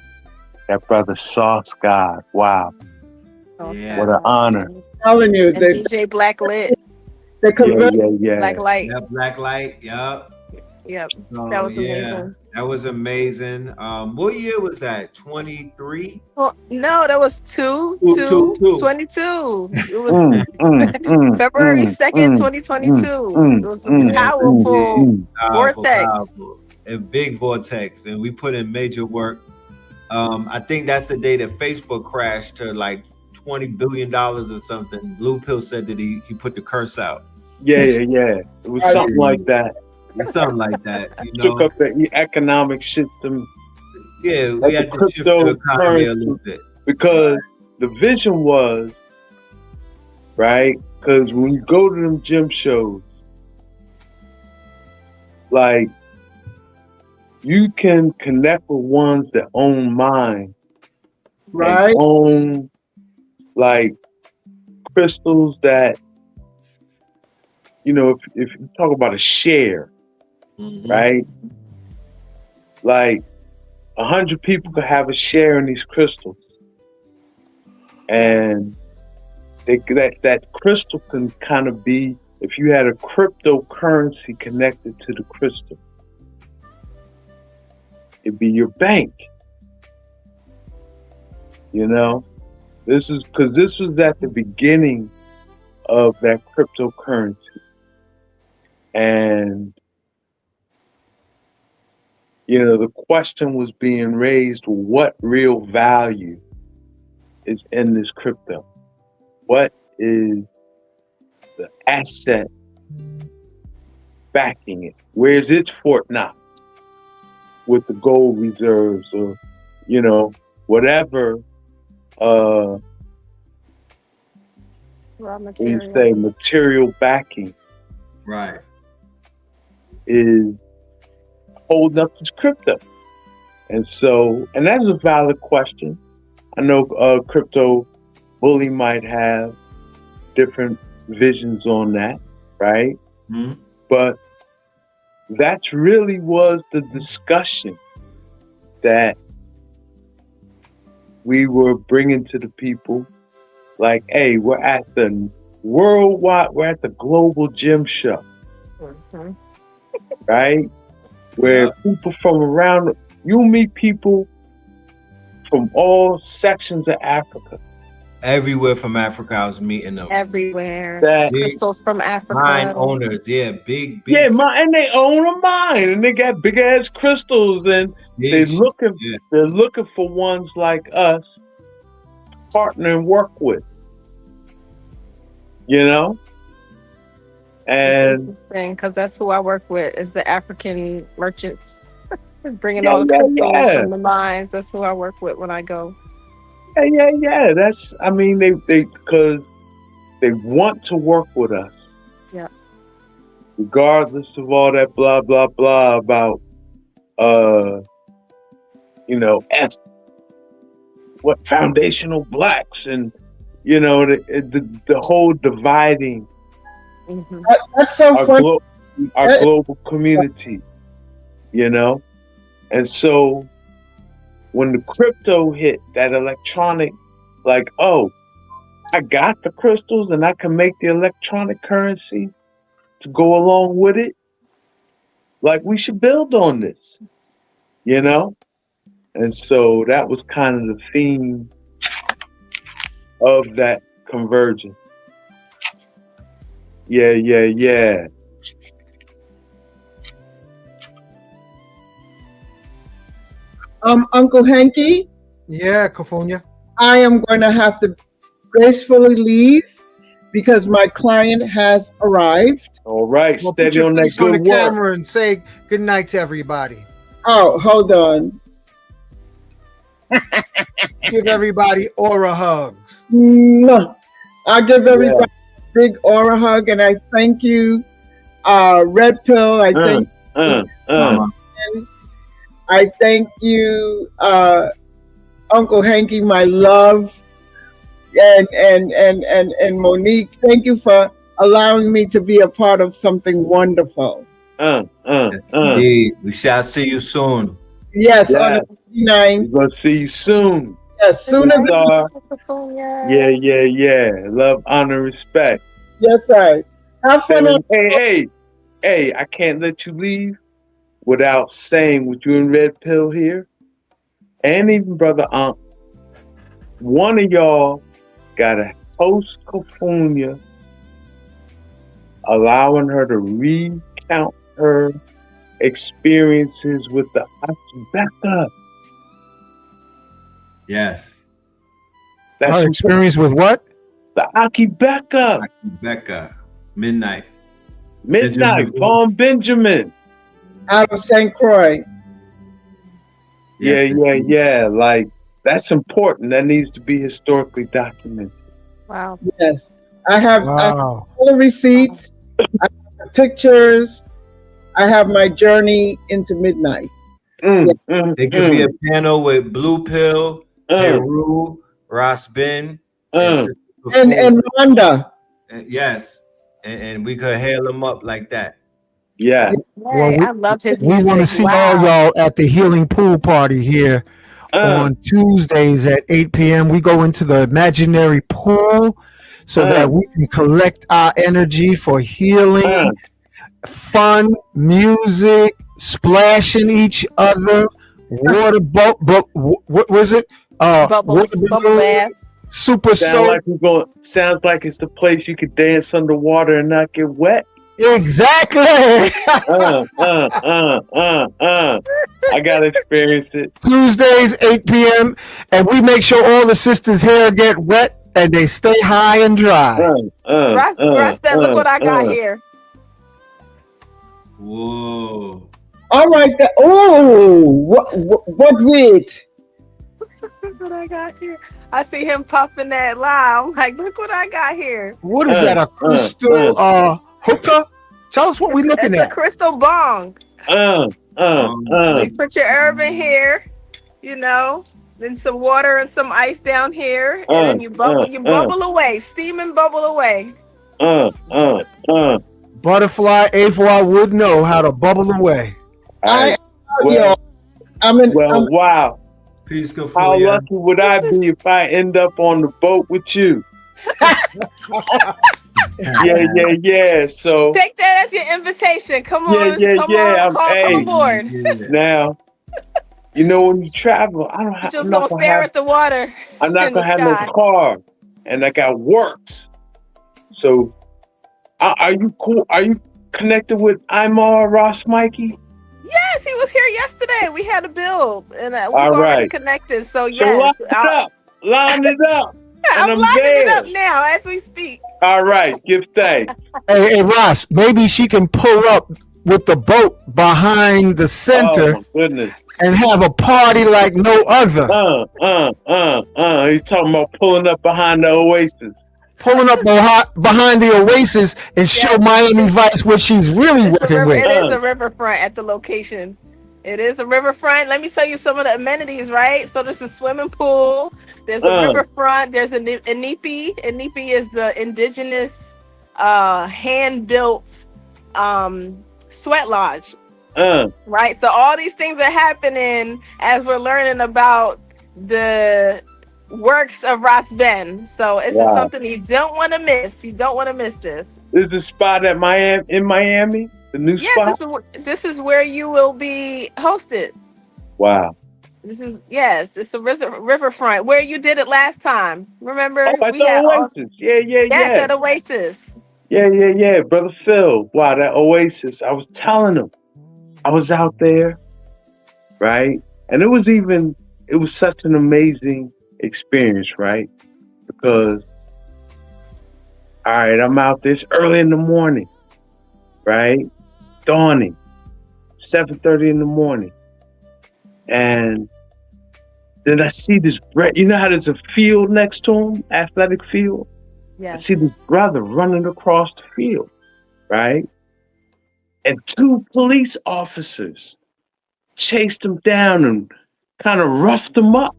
B: that brother Sauce God. Wow, what an
C: Yeah.
B: honor.
D: Telling you,
F: And DJ Black Lit,
D: they convert.
F: Black Light.
C: Yeah, Black Light. Yup.
F: Yep. That
C: So
F: was
C: yeah,
F: amazing.
C: that was amazing. What year was that? 23?
F: Well, no, that was 2
C: Two,
F: 2
C: two.
F: 22. It was
B: Mm, mm, mm,
F: February
B: mm,
F: 2nd,
B: mm,
F: 2022. It was a
C: Yes,
F: powerful
C: indeed. Powerful,
F: vortex.
C: powerful. A big vortex. And we put in major work. I think that's the day that Facebook crashed to like $20 billion or something. Blue Pill said that he put the curse out.
B: Yeah. It was something like that.
C: It's something like that,
B: Took up the economic system,
C: Yeah, we
B: like
C: had
B: the
C: to shift the economy a
B: cryptocurrency,
C: little bit.
B: because the vision was, right? Because when you go to them gym shows, like, you can connect with ones that own mine,
D: Right.
B: and own like crystals that, if you talk about a share,
C: Mhm.
B: right? Like 100 people could have a share in these crystals, and that crystal can kind of be, if you had a cryptocurrency connected to the crystal, it'd be your bank. This was at the beginning of that cryptocurrency, and the question was being raised: what real value is in this crypto? What is the asset backing it? Where's its Fort Knox with the gold reserves, or whatever
F: Raw
B: when you
F: material.
B: say material backing
C: Right.
B: is holding up this crypto? And that's a valid question. I know Crypto Bully might have different visions on that, right?
C: Mm-hmm.
B: But that's really was the discussion that we were bringing to the people. Like, hey, we're at the global gym show,
F: Mhm.
B: right? Where people from around, you meet people from all sections of Africa.
C: Everywhere from Africa, I was meeting them.
F: Everywhere.
B: That
F: Crystals from Africa.
C: Mine owners, big.
B: Yeah, and they own a mine, and they got big ass crystals, and they're looking for ones like us, partner and work with,
F: It's
B: and
F: interesting because that's who I work with is the African merchants. Bringing all the crystals from the mines. That's who I work with when I go.
B: Yeah. That's, they because they want to work with us.
F: Yeah.
B: Regardless of all that blah blah blah about what foundational blacks, and the whole dividing
F: Mm-hmm.
D: That's so funny.
B: our global community, and so when the crypto hit, that electronic, like, oh, I got the crystals and I can make the electronic currency to go along with it, like, we should build on this, and so that was kind of the theme of that convergence. Yeah.
D: Uncle Hanky,
A: Yeah, Kufunya.
D: I am going to have to gracefully leave because my client has arrived.
B: All right,
A: Well, put
B: steady
A: your
B: on that
A: face on the
B: good work.
A: camera and say good night to everybody.
D: Oh, hold on.
A: Give everybody aura hugs.
D: Mwah. I'll give everybody a big aura hug, and I thank you, Red Pill. I thank
B: Uh.
D: I thank you, Uncle Hanky, my love, and Monique. Thank you for allowing me to be a part of something wonderful.
C: Indeed. We shall see you soon.
D: Yes, on
B: Yes.
D: the 29th.
B: We're gonna see you soon.
D: Yes, sooner than
B: Star. Yeah. Love, honor, respect.
D: yes, I have fun.
B: Hey, I can't let you leave without saying with you and Red Pill here, and even Brother Unc, one of y'all gotta host Kufunya, allowing her to recount her experiences with the Akibeka.
C: Yes.
B: That's
A: Our experience with what?
B: the Akibeka.
C: Becca. Midnight.
B: Midnight,
C: Benjamin.
B: Vaughn Benjamin.
D: Out of St. Croix.
C: Yes,
B: Yeah. Like, that's important. That needs to be historically documented.
F: Wow.
D: Yes, I have
A: Wow.
D: all the receipts, I have the pictures, I have my journey into midnight.
C: It could be a panel with Blue Pill, Heru, Ross Ben, and Sister
D: And Rhonda.
C: yes. And we could hail them up like that.
B: Yeah.
A: Well,
F: Yay, I love his
A: we
F: music.
A: want to see all y'all at the Healing Pool Party here on Tuesdays at 8 p.m. We go into the imaginary pool so that we can collect our energy for healing, fun, music, splashing each other, water boat, what was it?
F: Bubble bath.
A: Super soul.
B: Sounds like it's the place you could dance underwater and not get wet.
A: Exactly.
B: I gotta experience it.
A: Tuesdays, 8 p.m. And we make sure all the sisters' hair get wet and they stay high and dry.
F: Russ, look what I got here.
C: Whoa.
D: All right. What with?
F: Look what I got here. I see him puffing that lime. I'm like, look what I got here.
A: What is that? A crystal hookah? Tell us what we're looking
F: It's
A: at.
F: a crystal bong. So you put your herb in here, then some water and some ice down here, and then you bubble away, steam and bubble away.
A: Butterfly Avoy would know how to bubble away.
B: Wow.
C: Peace, Kufunya.
B: How lucky would I be if I end up on the boat with you? Yeah. So
F: take that as your invitation. Come on, come aboard.
B: Now, when you travel, I don't have.
F: Just gonna stare at the water.
B: I'm not gonna have no car, and I got works. So, are you cool? Are you connected with Imar Ross Mikey?
F: Yes, he was here yesterday. We had a build, and we already connected. So yes,
B: line it up.
F: I'm lining it up now as we speak.
B: All right, give thanks.
A: Hey, Ross, maybe she can pull up with the boat behind the center.
B: Oh, my goodness.
A: And have a party like no other.
B: He's talking about pulling up behind the Oasis.
A: Pulling up behind the Oasis and show Miami Vice what she's really working with.
F: It is a riverfront at the location. It is a riverfront. Let me tell you some of the amenities, right? So there's a swimming pool. There's a riverfront. There's a Inipi. Inipi is the indigenous hand-built sweat lodge. Right? So all these things are happening as we're learning about the works of Ras Ben. So it's something you don't want to miss. You don't want to miss this.
B: This is the spot in Miami? The new spot?
F: This is where you will be hosted.
B: Wow.
F: It's a riverfront where you did it last time. Remember?
B: Oh, at the Oasis.
F: Yes, at Oasis.
B: Yeah. Brother Phil. Wow, that Oasis. I was telling him. I was out there, right? And it was such an amazing experience, right? Because All right, I'm out this early in the morning, right? Dawning, 7:30 in the morning. And then I see this, you know how there's a field next to him, athletic field? I see
F: Yes.
B: this brother running across the field, right? And two police officers chased him down and kind of roughed him up,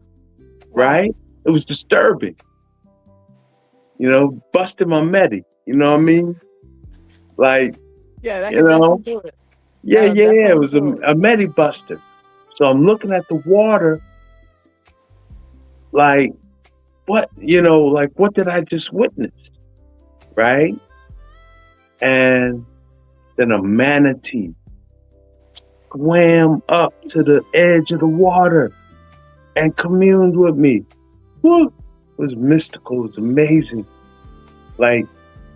F: Wow.
B: right? It was disturbing, busted my medi, you know what I mean? Like,
F: Yeah, that
B: you
F: could
B: know,
F: definitely do it.
B: yeah,
F: That'll
B: yeah, yeah, it
F: definitely
B: was a,
F: do it.
B: a medi buster. So I'm looking at the water, like, what did I just witness, right? And then a manatee swam up to the edge of the water and communed with me. Woo! It was mystical. It was amazing. Like,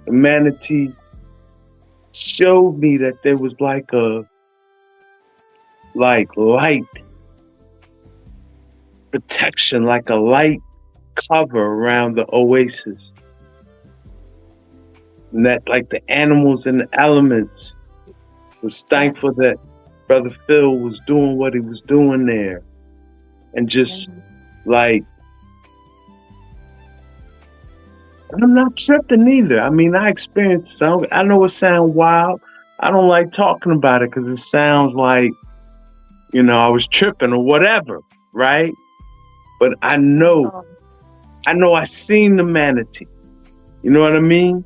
B: the manatee showed me that there was like light protection, like a light cover around the oasis. And that, like, the animals and the elements was thankful
F: Yes.
B: that Brother Phil was doing what he was doing there. And just like, and I'm not tripping either. I mean, I experienced some. I know it sounds wild. I don't like talking about it because it sounds like, I was tripping or whatever, right? But I know
F: Oh,
B: I seen the manatee. You know what I mean?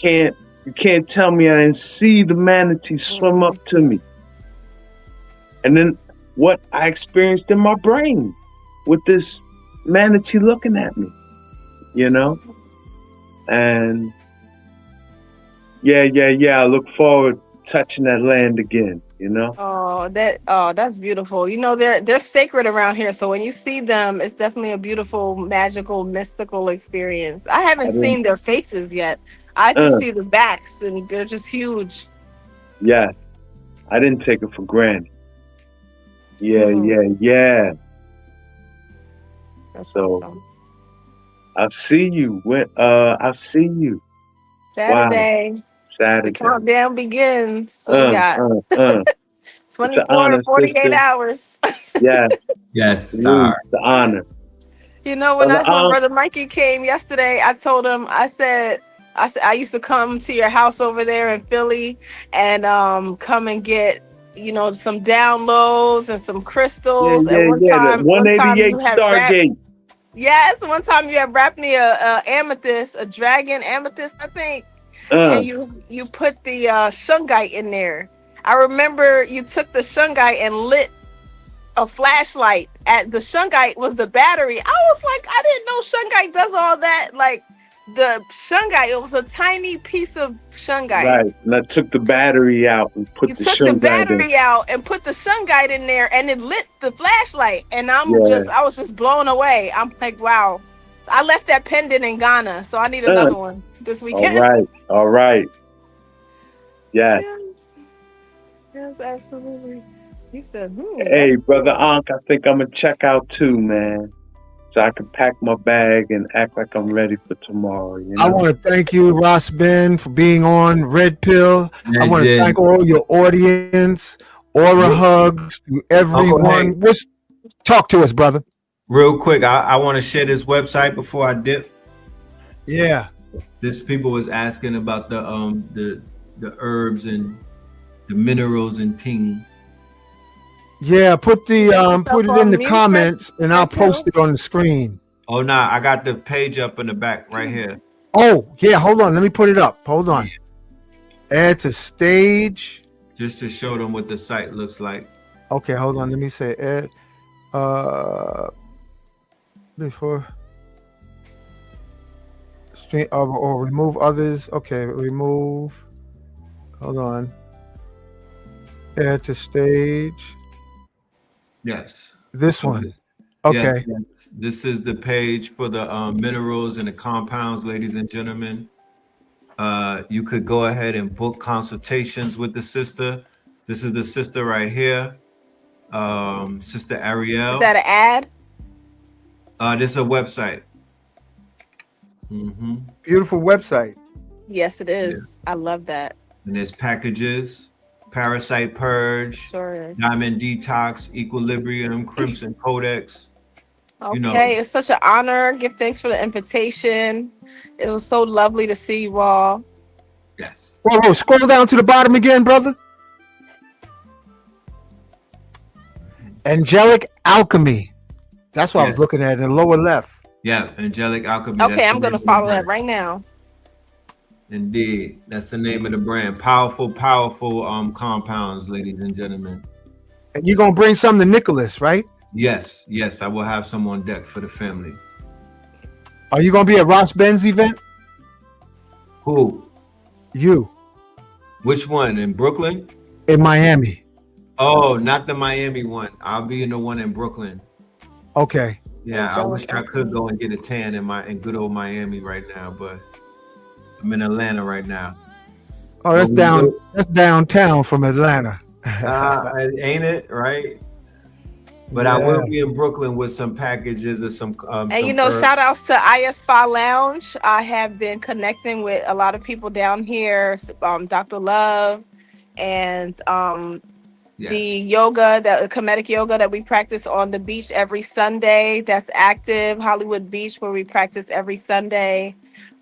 B: You can't tell me I didn't see the manatee swim up to me. And then what I experienced in my brain with this manatee looking at me, And yeah. I look forward to touching that land again,
F: that's beautiful. They're sacred around here. So when you see them, it's definitely a beautiful, magical, mystical experience. I
B: I
F: haven't
B: didn't,
F: seen their faces yet. I just see the backs, and they're just huge.
B: yeah, I didn't take it for granted. Yeah,
F: Mhm.
B: yeah.
F: That's
B: So
F: awesome.
B: I'll see you I'll see you. Wow,
F: Saturday, the
B: Saturday.
F: countdown begins. So we got
B: Uh. It's an
F: 24 to
B: honor,
F: 48
B: sister.
F: hours.
B: Yeah,
C: Yes,
B: salute.
C: star.
B: It's an honor.
F: When Brother Mikey came yesterday, I told him, I said I used to come to your house over there in Philly and come and get some downloads and some
B: Yeah,
F: crystals. And
B: yeah, yeah. The
F: one time
B: 188
F: you had wrapped,
B: Stargate.
F: yes, one time you had wrapped me a amethyst, a dragon amethyst, I think,
B: Uh,
F: and you put the shungite in there. I remember you took the shungite and lit a flashlight. At the shungite was the battery. I was like, I didn't know shungite does all that. Like the shungite, it was a tiny piece of shungite.
B: right. And I took the battery out and put
F: You
B: the
F: took the
B: shungite in.
F: battery out and put the shungite in there, and it lit the flashlight. And
B: Yeah.
F: I was just blown away. I'm like, wow. So I left that pendant in Ghana, so I need
B: Uh,
F: another one this
B: all
F: weekend.
B: right. All right. Yes.
F: Yes, yes, absolutely. You said,
B: Hey,
F: that's
B: brother
F: cool.
B: Ankh, I think I'm gonna check out too, man. So I can pack my bag and act like I'm ready for tomorrow,
A: I want to thank you, Ross Ben, for being on Red Pill. I want to thank all your audience. Aura hugs to
C: Uncle
A: everyone.
C: Hank,
A: Talk to us, brother.
C: real quick, I want to share this website before I dip.
A: Yeah.
C: This people was asking about the herbs and the minerals and ting.
A: Yeah, put
F: Yourself
A: it in
F: on
A: the
F: mute,
A: comments and I'll
F: Red
A: post
F: Pill.
A: it on the screen.
C: Oh nah, I got the page up in the back right here.
A: Oh, yeah, hold on. Let me put it up. Hold on. Add to stage.
C: Just to show them what the site looks like.
A: Okay, hold on. Let me say add before stream or remove others. Okay, remove. Hold on. Add to stage.
C: Yes.
A: This one. Okay.
C: Yes. This is the page for the minerals and the compounds, ladies and gentlemen. You could go ahead and book consultations with the sister. This is the sister right here, Sister Ariel.
F: Is that an ad?
C: This is a website.
A: Beautiful website.
F: Yes, it is. I love that.
C: And there's packages, Parasite Purge,
F: Sure is.
C: Diamond Detox, Equilibrium, Crimson Codex. You know,
F: Okay, it's such an honor. Give thanks for the invitation. It was so lovely to see you all.
C: yes.
A: Whoa, scroll down to the bottom again, brother. Angelic Alchemy. That's what I was looking at in the lower left.
C: Yeah, Angelic Alchemy.
F: Okay, I'm gonna follow that right now.
C: Indeed, that's the name of the brand. Powerful compounds, ladies and gentlemen.
A: And you're gonna bring some to Nicholas, right?
C: Yes, I will have some on deck for the family.
A: Are you gonna be at Ross Ben's event?
C: Who?
A: You.
C: Which one? In Brooklyn?
A: In Miami.
C: Oh, not the Miami one. I'll be in the one in Brooklyn.
A: Okay.
C: Yeah, I wish I could go and get a tan in good old Miami right now, but I'm in Atlanta right now.
A: Oh, that's downtown from Atlanta.
C: Ain't it right? But I will be in Brooklyn with some packages or some.
F: And you know, shout outs to Spa Lounge. I have been connecting with a lot of people down here. Dr. Love and the yoga, the comedic yoga that we practice on the beach every Sunday. That's active. Hollywood Beach, where we practice every Sunday.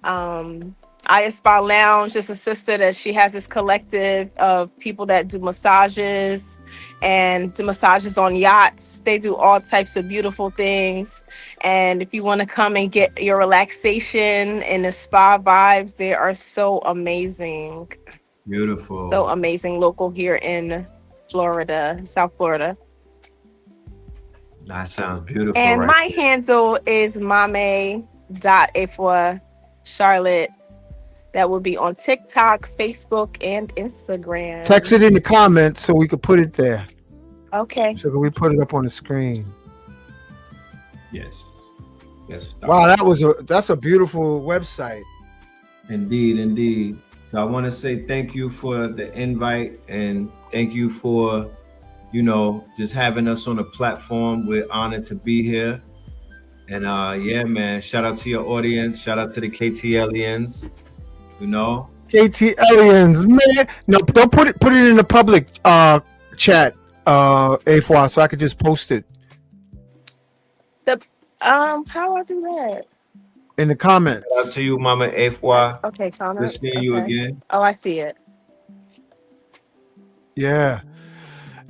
F: Spa Lounge is a sister that she has this collective of people that do massages and do massages on yachts. They do all types of beautiful things. And if you want to come and get your relaxation and the spa vibes, they are so amazing.
C: Beautiful.
F: So amazing. Local here in Florida, South Florida.
C: That sounds beautiful.
F: And my handle is mame.efwa Charlotte. That will be on TikTok, Facebook, and Instagram.
A: Text it in the comments so we could put it there.
F: Okay.
A: So can we put it up on the screen?
C: Yes.
A: Wow, that's a beautiful website.
C: Indeed. So I want to say thank you for the invite and thank you for, just having us on the platform. We're honored to be here. And yeah, man, shout out to your audience. Shout out to the KTLians.
A: KTLians, man. No, don't put it in the public chat, A4, so I could just post it.
F: How do I do that?
A: In the comments.
C: Shout out to you, Mama A4.
F: Okay, comments.
C: Good seeing you again.
F: Oh, I see it.
A: Yeah.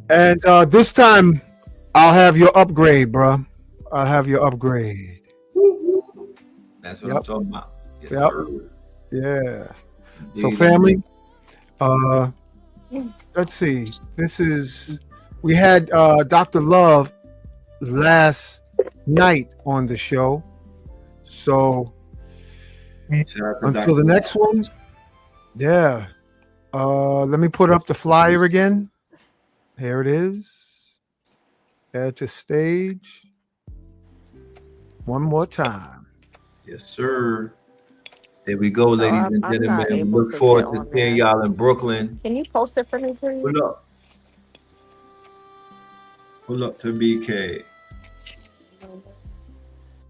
A: And this time I'll have your upgrade, bro. I'll have your upgrade.
C: That's what I'm talking about. Yes,
A: yep.
C: Sir.
A: Yeah. So family, let's see. We had Dr. Love last night on the show. So until the next one, yeah. Let me put up the flyer again. Here it is. Add to stage. One more time.
C: Yes, sir. There we go, ladies and gentlemen. Look forward to seeing y'all in Brooklyn.
F: Can you post it for me, please?
C: Pull up to BK.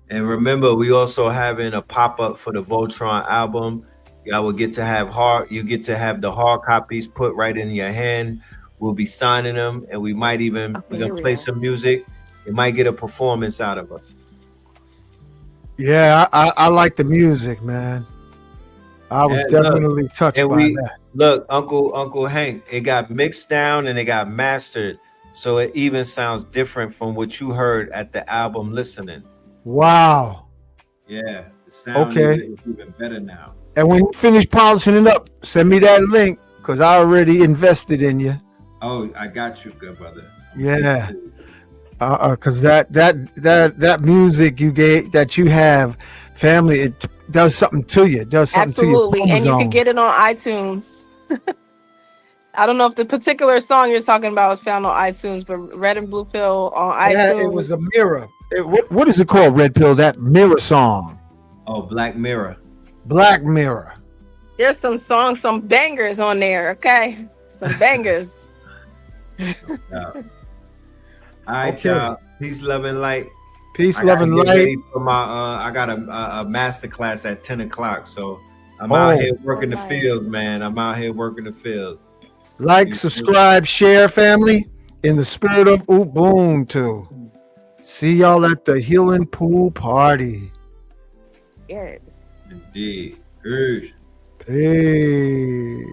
C: And remember, we also having a pop-up for the Voltron album. Y'all will get to have the hard copies put right in your hand. We'll be signing them, and we might even we're gonna play some music. It might get a performance out of us.
A: Yeah, I like the music, man. I was definitely touched by that.
C: Look, Uncle Hank, it got mixed down and it got mastered, so it even sounds different from what you heard at the album listening.
A: Wow.
C: Yeah, the sound is even better now.
A: And when you finish polishing it up, send me that link because I already invested in you.
C: Oh, I got you, good brother.
A: Yeah. Because that music that you have, family, it does something to you. It does something
F: Absolutely.
A: to you.
F: And you can get it on iTunes. I don't know if the particular song you're talking about was found on iTunes, but Red and Blue Pill on iTunes.
A: Yeah, it was a mirror. What is it called, Red Pill? That mirror song.
C: Oh, Black Mirror.
A: Black Mirror.
F: There's some songs, some bangers on there, okay? Some bangers.
C: All right, y'all. Peace, love, and light.
A: Peace, love, and light.
C: For my, I got a master class at 10 o'clock, so I'm out
A: Oh.
C: here working the
F: nice.
C: fields, man. I'm out here working the fields.
A: Like, subscribe, share, family. In the spirit of Ubuntu. See y'all at the Healing Pool Party.
F: Yes.
C: Indeed. Peace.
A: Peace.